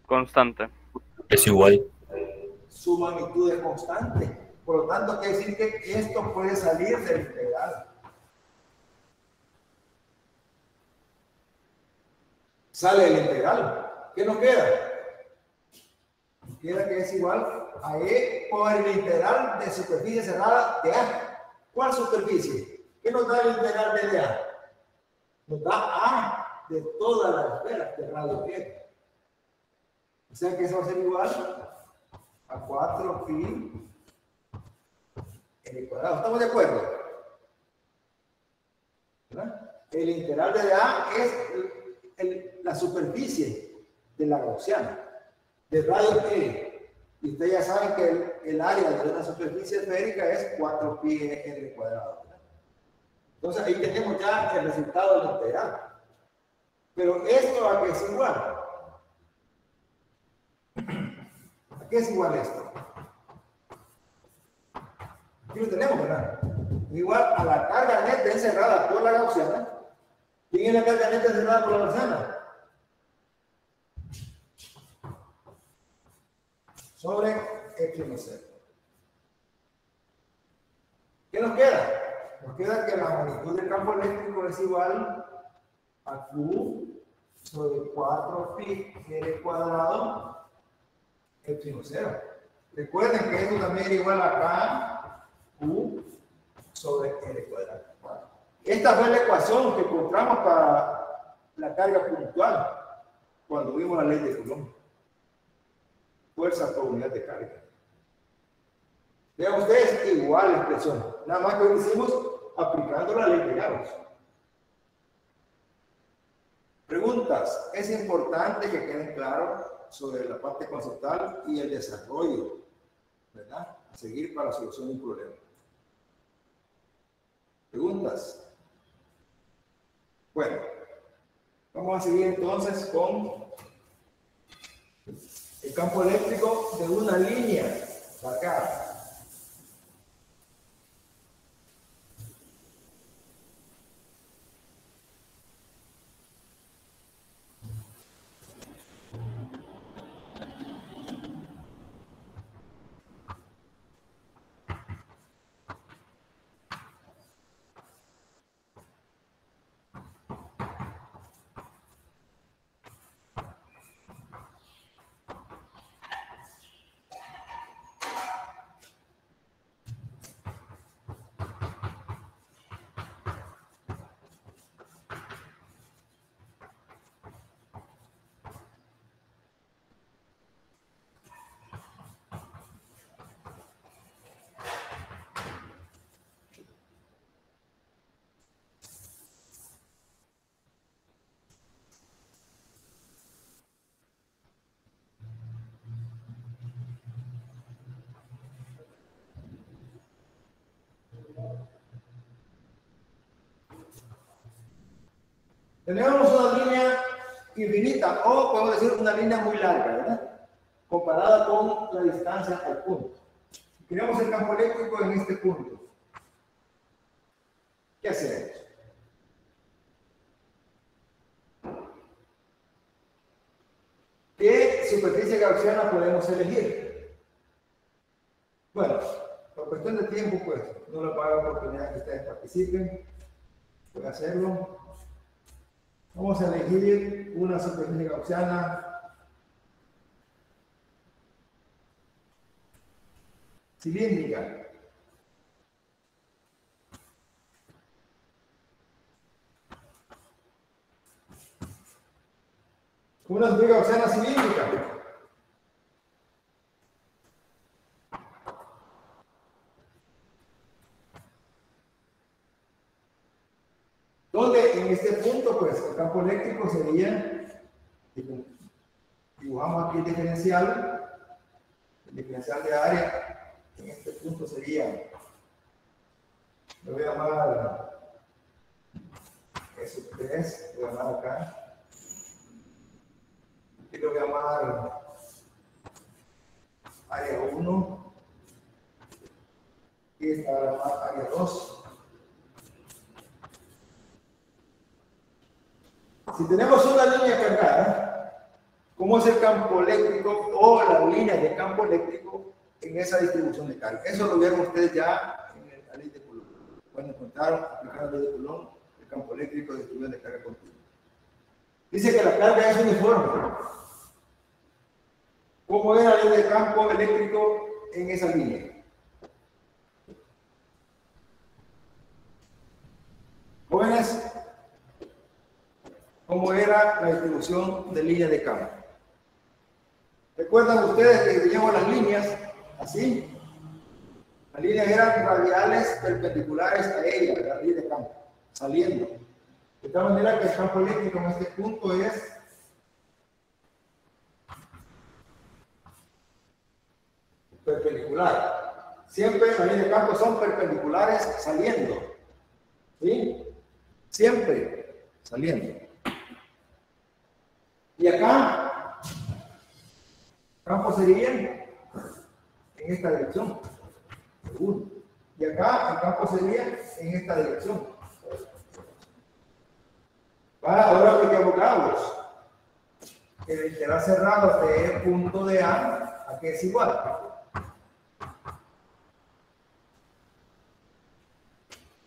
Constante. Es igual. Su magnitud es constante. Por lo tanto, quiere decir que esto puede salir del integral. Sale del integral. ¿Qué nos queda? Nos queda que es igual a E por el integral de superficie cerrada de A. ¿Cuál superficie? ¿Qué nos da el integral de A? Nos da A de toda la esfera de radio pi. O sea que eso va a ser igual a 4 pi L cuadrado. ¿Estamos de acuerdo? ¿Verdad? El integral de A es la superficie de la gaussiana, de radio L. Y ustedes ya saben que el área de una superficie esférica es 4pi L cuadrado. ¿Verdad? Entonces ahí tenemos ya el resultado del integral. Pero esto a qué es igual. ¿A qué es igual esto? Aquí lo tenemos, ¿verdad? Igual a la carga neta encerrada por la gaussiana. ¿Quién es la carga neta encerrada por la gaussiana? Sobre epsilon 0. ¿Qué nos queda? Nos queda que la magnitud del campo eléctrico es igual a Q sobre 4pi L cuadrado epsilon 0. Recuerden que esto también es igual a K Q sobre L cuadrado. Esta fue la ecuación que encontramos para la carga puntual cuando vimos la ley de Coulomb. Fuerza por unidad de carga. Vean ustedes, igual la expresión. Nada más que lo hicimos aplicando la ley de Gauss. Preguntas. Es importante que queden claros sobre la parte conceptual y el desarrollo, ¿verdad? A seguir para la solución de un problema. ¿Preguntas? Bueno, vamos a seguir entonces con el campo eléctrico de una línea marcada. Tenemos una línea infinita, o podemos decir una línea muy larga, ¿verdad? Comparada con la distancia al punto. Queremos el campo eléctrico en este punto. ¿Qué hacemos? ¿Qué superficie gaussiana podemos elegir? Bueno, por cuestión de tiempo, pues, no les va a dar oportunidad que ustedes participen. Voy a hacerlo. Vamos a elegir una superficie gaussiana cilíndrica. Una superficie gaussiana cilíndrica. Donde en este punto, pues, el campo eléctrico sería, dibujamos aquí el diferencial de área, en este punto sería, lo voy a llamar S3, voy a llamar acá, y lo voy a llamar área 1, y esta voy a llamar área 2. Si tenemos una línea cargada, ¿cómo es el campo eléctrico o la línea de campo eléctrico en esa distribución de carga? Eso lo vieron ustedes ya en la ley de Coulomb. Cuando encontraron, aplicaron la ley de Coulomb, el campo eléctrico distribuido de carga continua. Dice que la carga es uniforme. ¿Cómo era la ley de campo eléctrico en esa línea? Jóvenes, ¿cómo era la distribución de líneas de campo? ¿Recuerdan ustedes que teníamos las líneas así? La Las líneas eran radiales perpendiculares a ella, la línea de campo, saliendo. De tal manera que el campo eléctrico en este punto es perpendicular. Siempre las líneas de campo son perpendiculares saliendo. ¿Sí? Siempre saliendo. Y acá, el campo sería en esta dirección. Uno. Y acá el campo sería en esta dirección. Ahora aplicamos Gauss. El integral cerrado de E punto de A que es igual.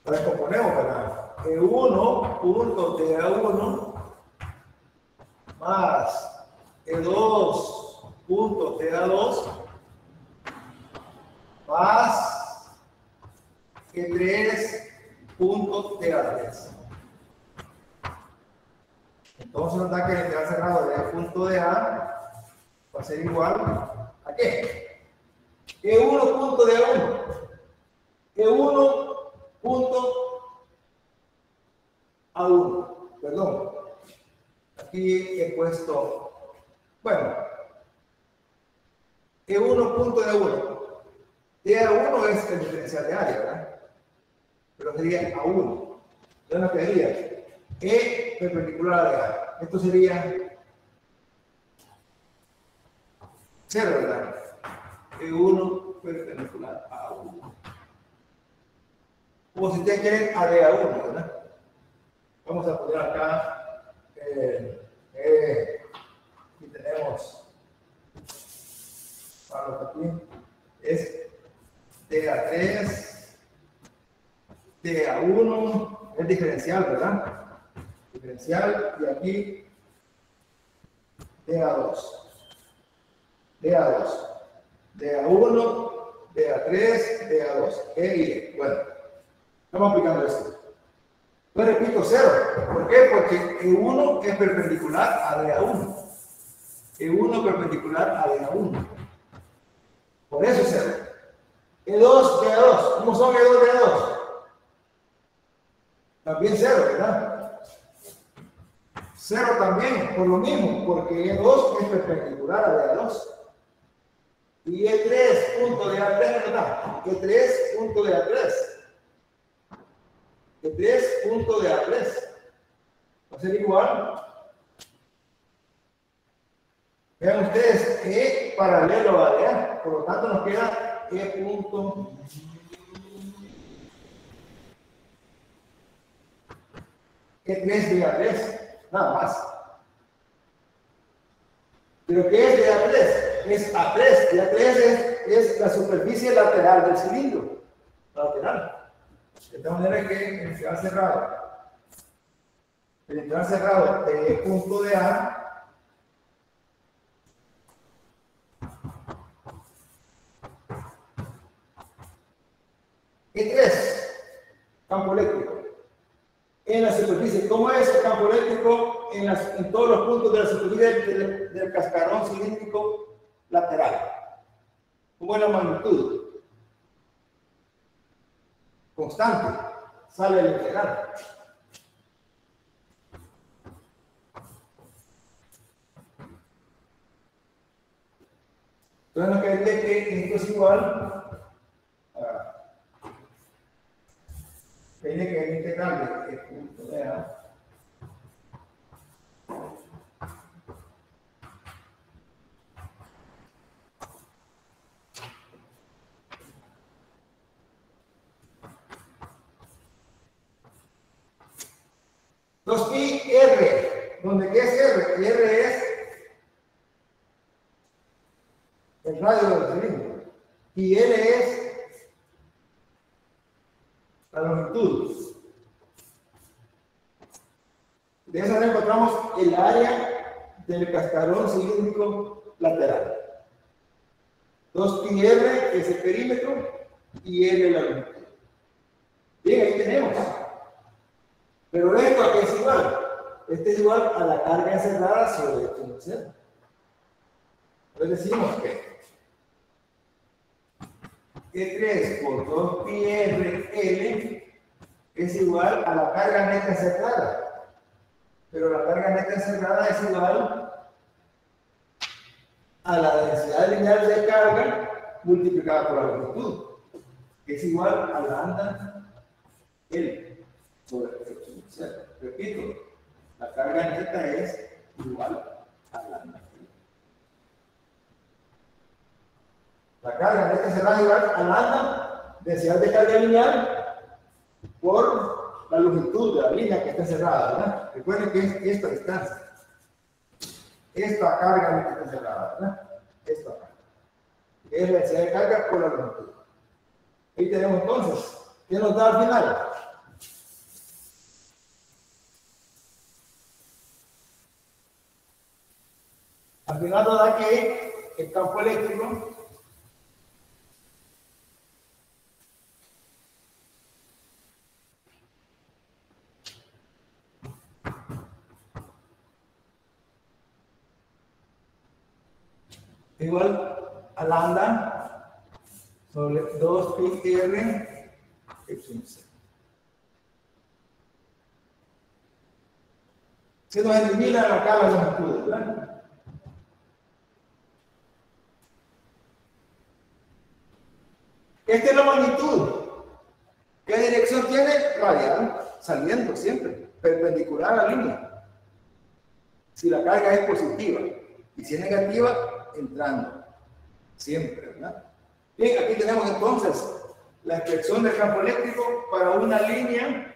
Ahora componemos, ¿verdad? E1 punto de A1 más E2 punto de A2 más E3 punto de A3. Entonces nos da que el integral cerrado de E punto de A va a ser igual ¿a qué? E1 punto de A1. E1 punto A1. Perdón. Aquí he puesto, bueno, E1 punto de A1. De A1 es el diferencial de área, ¿verdad? Pero sería A1. Entonces nos quedaría E perpendicular a A. Esto sería 0, ¿verdad? E1 perpendicular a A1. Como si ustedes quieren a de A1, ¿verdad? Vamos a poner acá, aquí tenemos, para lo que aquí es DA3, DA1, es diferencial, ¿verdad? Diferencial, y aquí DA2, DA2, DA1, DA3, DA2, E y E. Bueno, estamos aplicando esto. Yo repito 0. ¿Por qué? Porque E1 es perpendicular a DA1. E1 perpendicular a DA1. Por eso 0. E2, DA2. ¿Cómo son E2, DA2? También 0, ¿verdad? 0 también, por lo mismo, porque E2 es perpendicular a DA2. Y E3 punto de A3, ¿verdad? E3 punto de A3. E3 punto de A3. Va a ser igual. Vean ustedes, E paralelo a DA. Por lo tanto, nos queda E punto E3 de A3. Nada más. ¿Pero qué es de A3? Es A3. De A3 es la superficie lateral del cilindro. Lateral. De tal manera que el integral cerrado de E punto de A E3, campo eléctrico. En la superficie, ¿cómo es el campo eléctrico en todos los puntos de la superficie del cascarón cilíndrico lateral? ¿Cómo es la magnitud? Constante, sale el integral. Entonces nos quedaría que esto es igual tiene que el integral de punto de A Los pi R, ¿donde qué es R? R es el radio del cilindro y L es la longitud. De esa manera encontramos el área del cascarón cilíndrico lateral. 2pi R es el perímetro y L la longitud. Bien, ahí tenemos. Pero esto aquí es igual. Este es igual a la carga encerrada sobre el punto cero. Entonces decimos que E3 por 2 pi r L es igual a la carga neta encerrada. Pero la carga neta encerrada es igual a la densidad lineal de carga multiplicada por la longitud, que es igual a lambda L sobre la excepción inicial. Repito, la carga neta es igual a lambda L. La carga neta encerrada es igual a lambda densidad de carga lineal por la longitud de la línea que está encerrada, ¿verdad? Recuerden que es esta distancia. Esta carga neta está encerrada, ¿verdad? Esta carga. Es la densidad de carga por la longitud. Ahí tenemos entonces, ¿qué nos da al final? Al final nos da que el campo eléctrico igual a lambda sobre 2 pi r epsilon c. Se nos elimina acá la longitud, ¿verdad? Esta es la magnitud. ¿Qué dirección tiene? Radial, saliendo siempre, perpendicular a la línea. Si la carga es positiva y si es negativa, entrando, siempre, ¿verdad? Bien, aquí tenemos entonces la expresión del campo eléctrico para una línea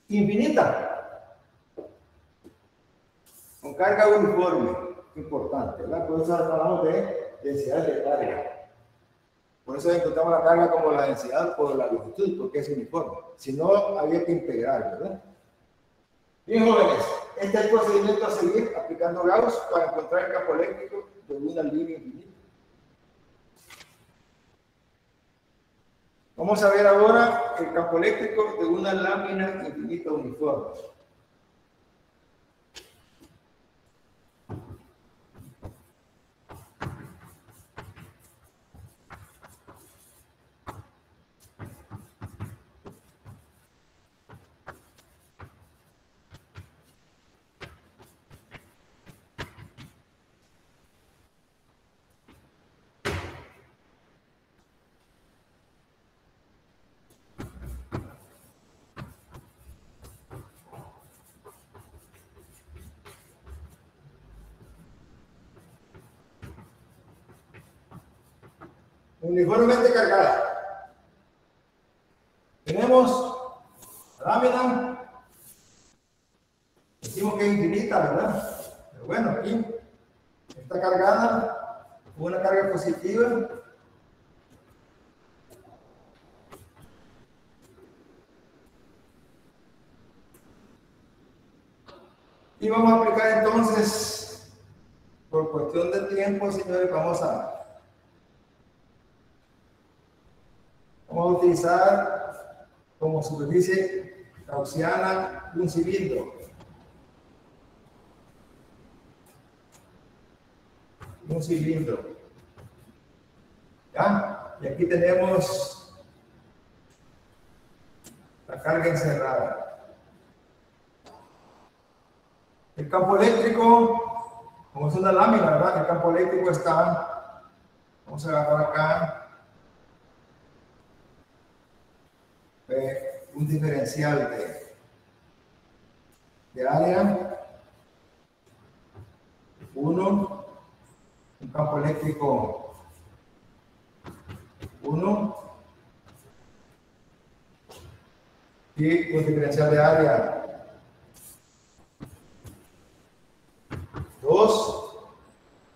infinita, con carga uniforme, importante, ¿verdad? Por eso hablamos de densidad de carga. Por eso encontramos la carga como la densidad por la longitud, porque es uniforme. Si no, había que integrar, ¿verdad? Bien, jóvenes, este es el procedimiento a seguir aplicando Gauss para encontrar el campo eléctrico de una línea infinita. Vamos a ver ahora el campo eléctrico de una lámina infinita uniforme. Uniformemente cargada. Tenemos la lámina, decimos que es infinita, ¿verdad? Pero bueno, aquí está cargada con una carga positiva. Y vamos a aplicar entonces, por cuestión de tiempo, señores, vamos a utilizar como superficie gaussiana un cilindro. Un cilindro. ¿Ya? Y aquí tenemos la carga encerrada. El campo eléctrico, como es una lámina, ¿verdad? El campo eléctrico está, vamos a agarrar acá, un diferencial de área, 1, un campo eléctrico 1 y un diferencial de área 2,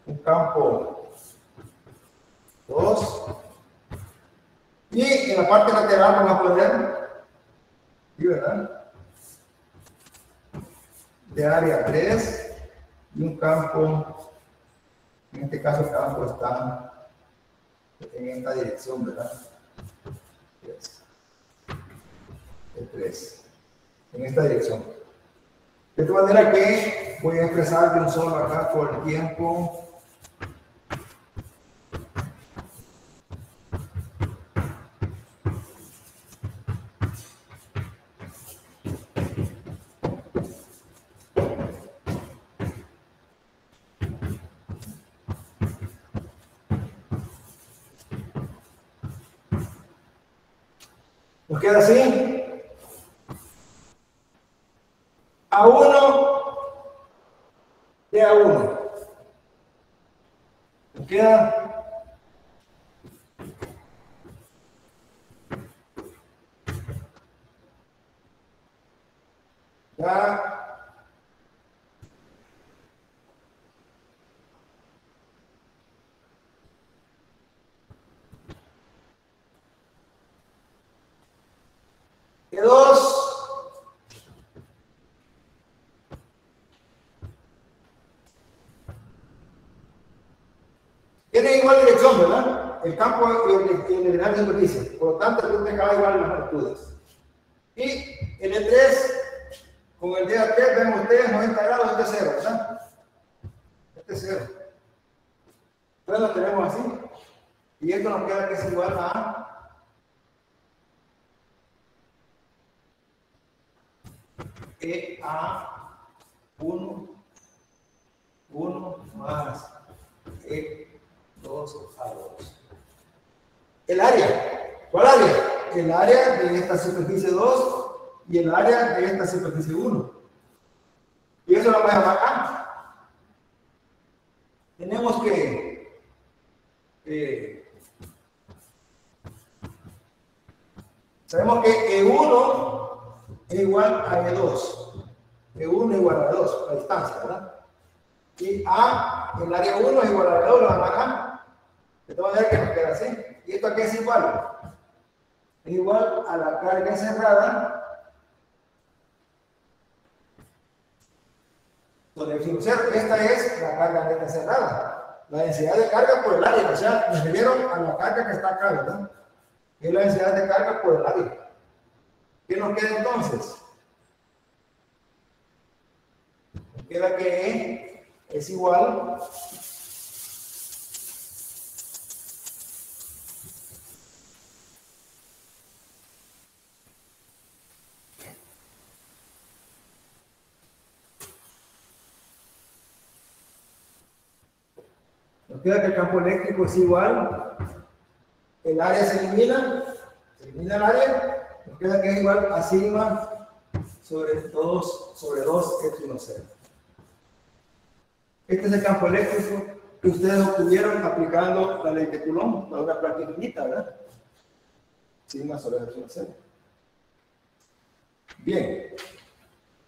un campo 2 y en la parte lateral vamos a poner, ¿sí, verdad? De área 3 y un campo, en este caso el campo está en esta dirección, ¿verdad? 3, en esta dirección. De esta manera que voy a expresar de un solo acá por el tiempo Nos queda así. A1 de A1. Nos queda ya E2 tiene igual dirección, ¿verdad? El campo y el lineal de superficie. Por lo tanto, el punto acaba igual las altitudes. Y el E3 con el día 3 ven ustedes 90 grados, este es 0, ¿verdad? Este es 0. Entonces lo tenemos así. Y esto nos queda que es igual a EA1, 1 más E2A2. El área. ¿Cuál área? El área de esta superficie 2 y el área de esta superficie 1. Y eso lo vamos a llamar A. Tenemos que sabemos que E1 es igual a E2. E1 es igual a 2, la distancia, ¿verdad? Y A, el área 1 es igual a 2, lo vamos a llamar A. De todas maneras que nos queda así. ¿Y esto aquí es igual? Es igual a la carga encerrada sobre el 0. Esta es la carga neta encerrada. La densidad de carga por el área. O sea, nos refirieron a la carga que está acá, ¿verdad? Es la densidad de carga por el área. ¿Qué nos queda entonces? Nos queda que E es igual nos queda que el campo eléctrico es igual, el área se elimina el área, nos queda que es igual a sigma sobre 2 epsilon 0. Este es el campo eléctrico que ustedes obtuvieron aplicando la ley de Coulomb, para una planta infinita, ¿verdad? Sigma sobre epsilon 0. Bien,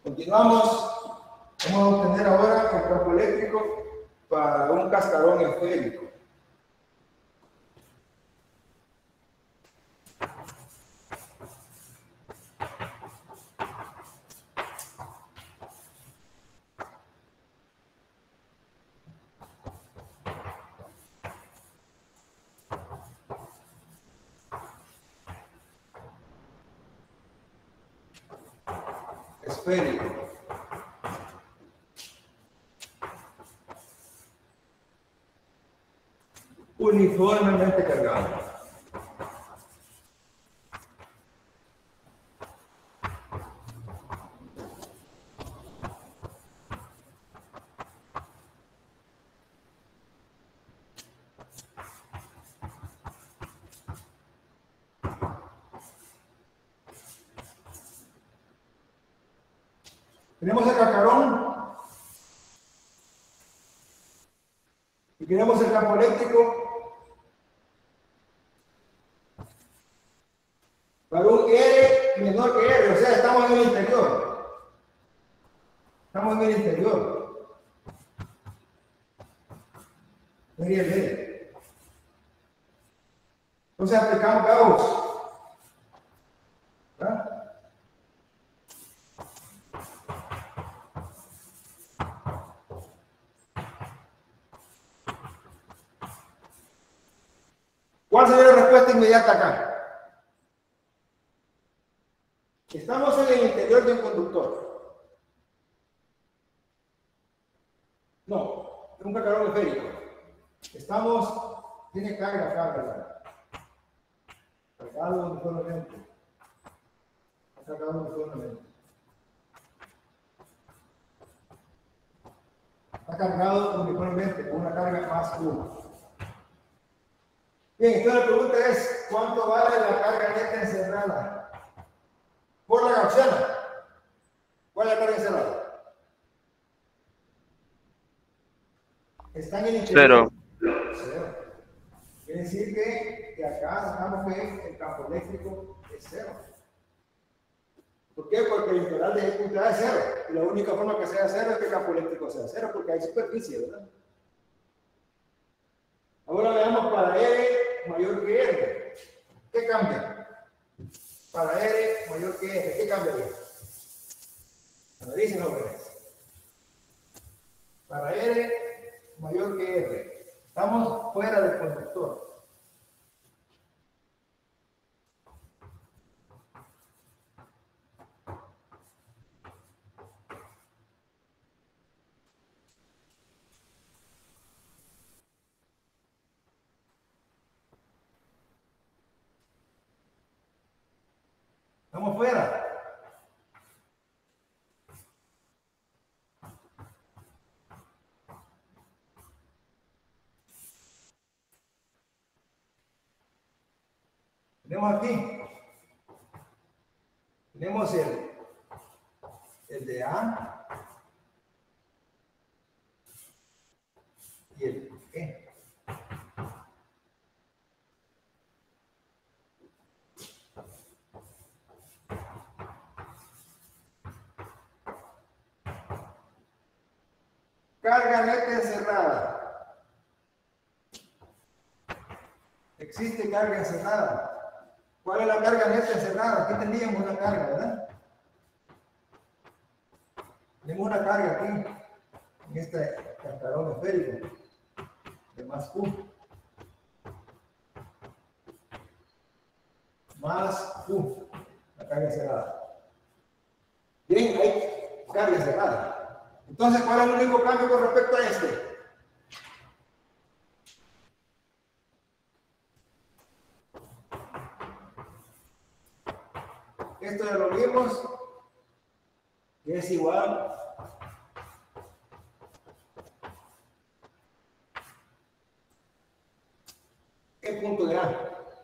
continuamos. Vamos a obtener ahora el campo eléctrico para un cascarón esférico. Esférico. Uniformemente cargado. Tenemos el cascarón y tenemos el campo eléctrico para un R menor que R, o sea, estamos en el interior. Estamos en el interior. Mire, mire. Entonces aplicamos Gauss. ¿Verdad? ¿Cuál sería la respuesta inmediata acá? Estamos en el interior de un conductor. No, es un cascarón esférico. Tiene carga acá, ¿verdad? Cargado uniformemente. Cargado uniformemente. Está cargado uniformemente con una carga más 1. Bien, entonces la pregunta es, ¿cuánto vale la carga neta encerrada? por la gaussiana. ¿Cuál es la carga encerrada? Están en el interior. Cero. Quiere decir que acá sacamos que el campo eléctrico es cero. ¿Por qué? Porque el integral de E punto A es cero. Y la única forma que sea cero es que el campo eléctrico sea cero, porque hay superficie, ¿verdad? Ahora veamos para R mayor que R. ¿Qué cambia? Para R mayor que R, ¿qué cambiaría? Me dicen jóvenes. Para R mayor que R. Estamos fuera del conductor. Estamos fuera. Tenemos aquí. Tenemos el de A y el E. Carga neta encerrada. Existe carga encerrada. ¿Cuál es la carga neta encerrada? Aquí teníamos una carga, ¿verdad? Tenemos una carga aquí, en este cascarón esférico, de más Q. Más Q, la carga encerrada. Bien, hay carga encerrada. Entonces, ¿cuál es el único cambio con respecto a este? Esto ya lo vimos, que es igual E punto de A.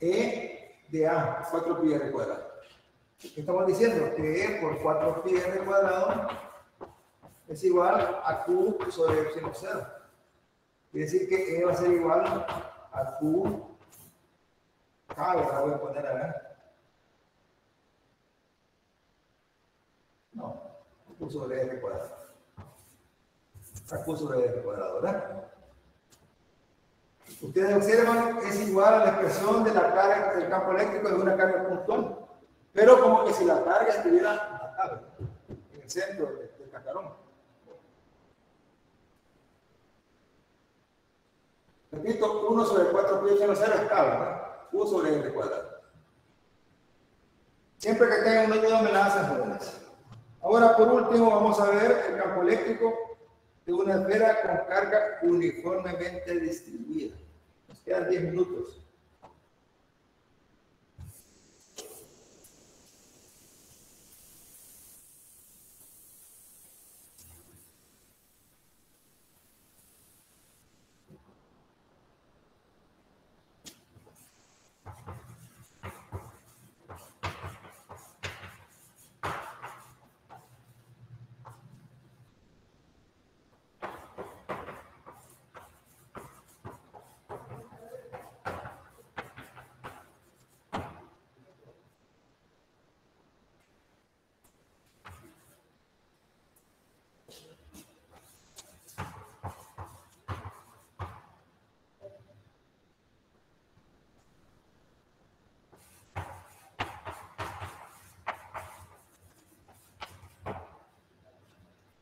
E de A, 4pi r cuadrado. ¿Qué estamos diciendo? Que E por 4pi r cuadrado es igual a Q sobre epsilon 0. Quiere decir que E va a ser igual a Q. La voy a poner a ver. No, Q sobre R cuadrado. A Q sobre R cuadrado, ¿verdad? Ustedes observan, es igual a la expresión de la carga del campo eléctrico de una carga puntual. Pero como que si la carga estuviera acá, en el centro del cascarón. Repito, 1 sobre 4 pi epsilon 0 es K, ¿verdad? Q sobre R cuadrado. Siempre que tengan una duda me la hacen, jóvenes. Ahora, por último, vamos a ver el campo eléctrico de una esfera con carga uniformemente distribuida. Nos quedan 10 minutos.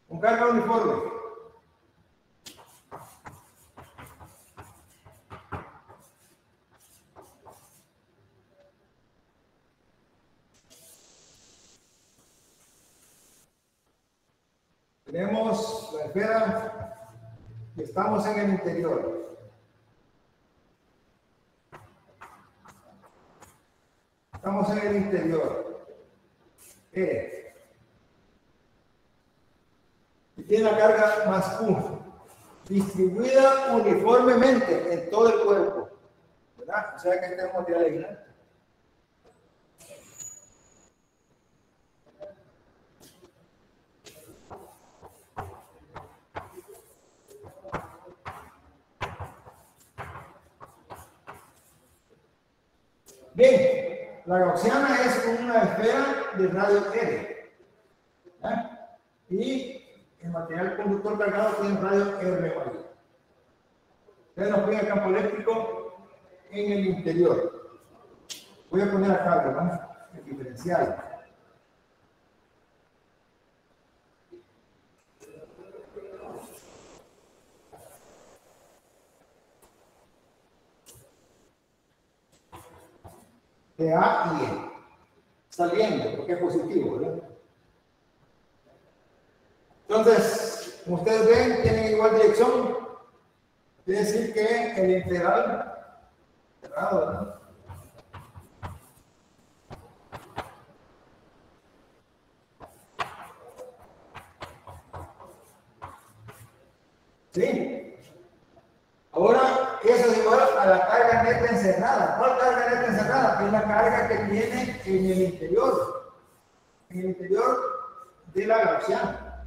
Con carga uniforme. Tenemos la esfera que estamos en el interior. Estamos en el interior. Y tiene la carga más Q, distribuida uniformemente en todo el cuerpo, ¿verdad? O sea que este es un material aislante. Bien, la gaussiana es una esfera de radio R. Y el material conductor cargado tiene radio R mayor. Ustedes nos piden el campo eléctrico en el interior. Voy a poner acá, ¿verdad? El diferencial. De A y E. Saliendo, porque es positivo, ¿verdad? Entonces, como ustedes ven, tienen igual dirección. Quiere decir que el integral cerrado, ¿verdad? ¿Sí? Ahora, eso es igual a la carga neta encerrada. ¿Cuál carga neta encerrada? Es la carga que tiene en el interior. En el interior de la gaussiana.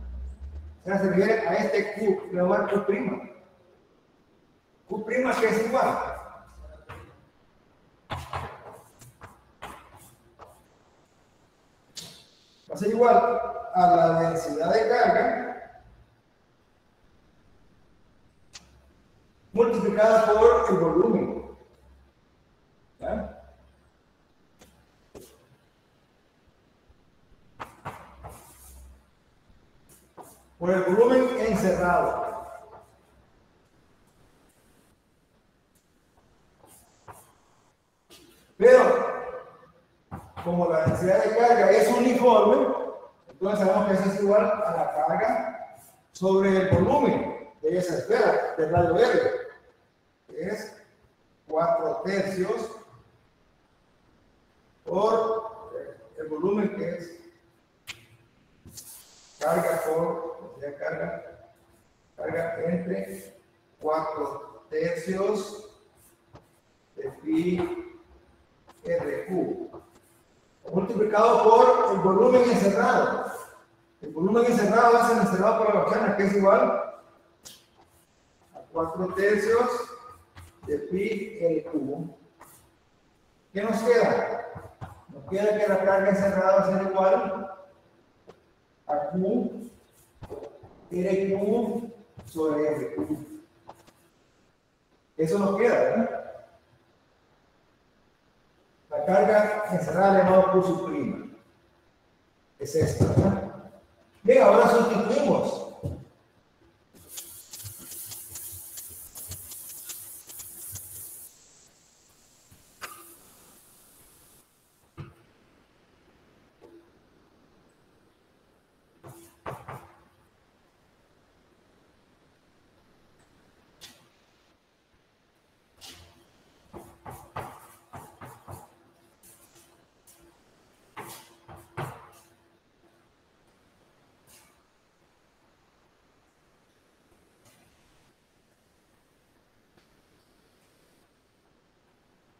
O sea, se refiere a este Q, le voy a dar Q'. Q' que es igual. Va a ser igual a la densidad de carga multiplicada por el volumen. ¿Ya? Por el volumen encerrado. Pero, como la densidad de carga es uniforme, entonces sabemos que eso es igual a la carga sobre el volumen de esa esfera del radio R, que es 4/3 por el volumen, que es carga por carga entre 4/3 de pi RQ multiplicado por el volumen encerrado. El volumen encerrado es el encerrado por la gaussiana, que es igual a 4/3 de pi RQ. ¿Qué nos queda? Nos queda que la carga encerrada va a ser igual a Q RQ sobre RQ. Eso nos queda, ¿verdad? La carga encerrada llamada Q'. Es esta, ¿verdad? Bien, ahora sustituimos.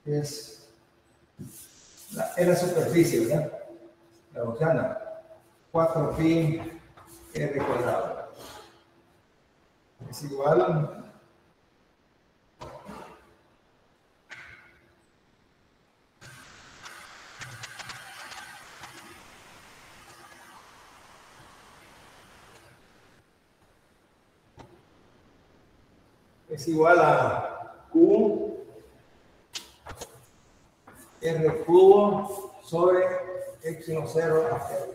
Es la superficie, ¿verdad? La gaussiana, 4pi r cuadrado. Es igual a Q R cubo sobre epsilon 0 a 0.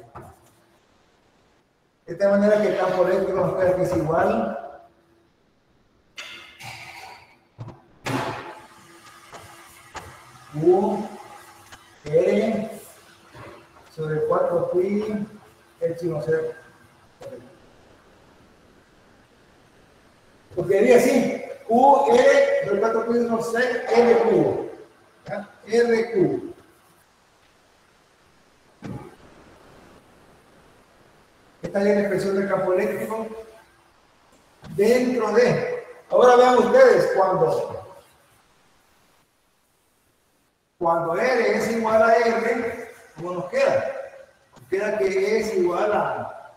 De esta manera que el campo eléctrico nos queda que es igual Q R sobre 4 pi epsilon 0. Lo quedaría así, Q R sobre 4 pi epsilon 0 R cubo. R cubo. Esta es la expresión del campo eléctrico dentro de. Ahora vean ustedes, cuando R es igual a R, ¿cómo nos queda? Nos queda que es igual a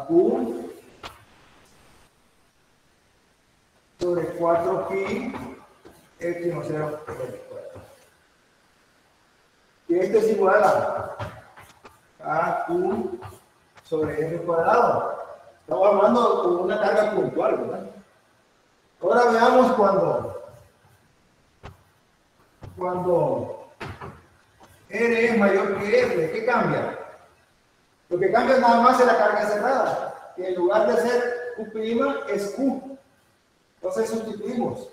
Q sobre 4pi epsilon 0 R cuadrado. Y esto es igual a Q sobre R cuadrado. Estamos hablando con una carga puntual, ¿verdad? Ahora veamos cuando R es mayor que R, ¿qué cambia? Lo que cambia nada más es la carga cerrada, que en lugar de ser Q' es Q. Entonces sustituimos.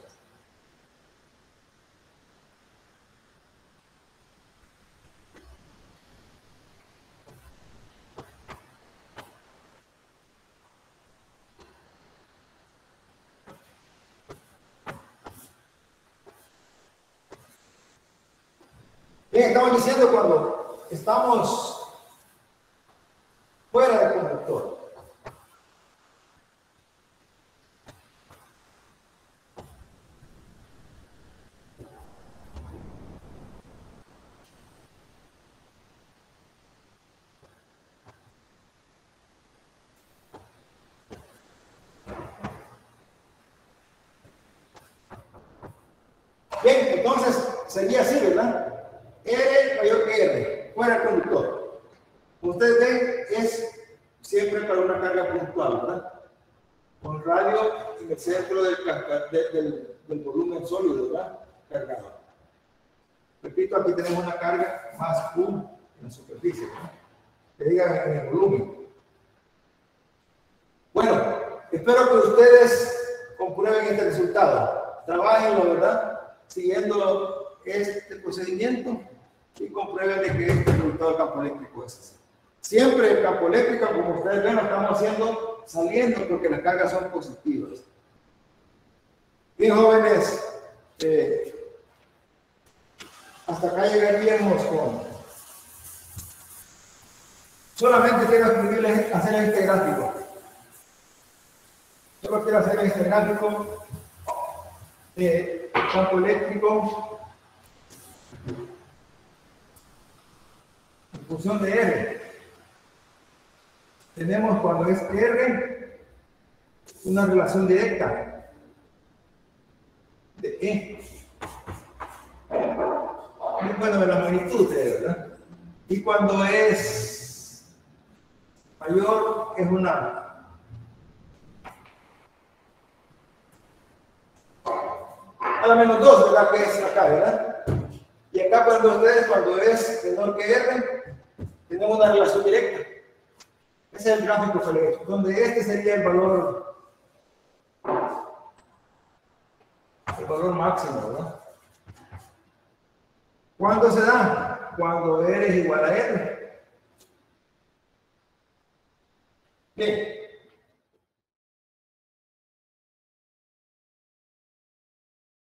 Bien, estamos diciendo cuando estamos fuera del conductor. Bien, entonces sería así, ¿verdad? R mayor que R, fuera del conductor. Como ustedes ven, es siempre para una carga puntual, ¿verdad? Con radio en el centro del volumen sólido, ¿verdad? Cargado. Repito, aquí tenemos una carga más Q en la superficie, ¿verdad? Que diga en el volumen. Bueno, espero que ustedes comprueben este resultado. Trabajenlo, ¿verdad? Siguiendo este procedimiento y comprueben de que este resultado del campo eléctrico es así. Siempre el campo eléctrico, como ustedes ven, lo estamos haciendo saliendo porque las cargas son positivas. Bien, jóvenes, hasta acá llegaríamos con... Solamente quiero escribirles, hacer este gráfico. Solo quiero hacer este gráfico de campo eléctrico en función de R. Tenemos cuando es R una relación directa de E. Bueno, de la magnitud de E, ¿verdad? Y cuando es mayor es una a la menos 2, ¿verdad? Que es acá, ¿verdad? Y acá cuando es menor que R, tenemos una relación directa. Ese es el gráfico que le he hecho, donde este sería el valor máximo, ¿verdad? ¿Cuándo se da? Cuando R es igual a R. Bien.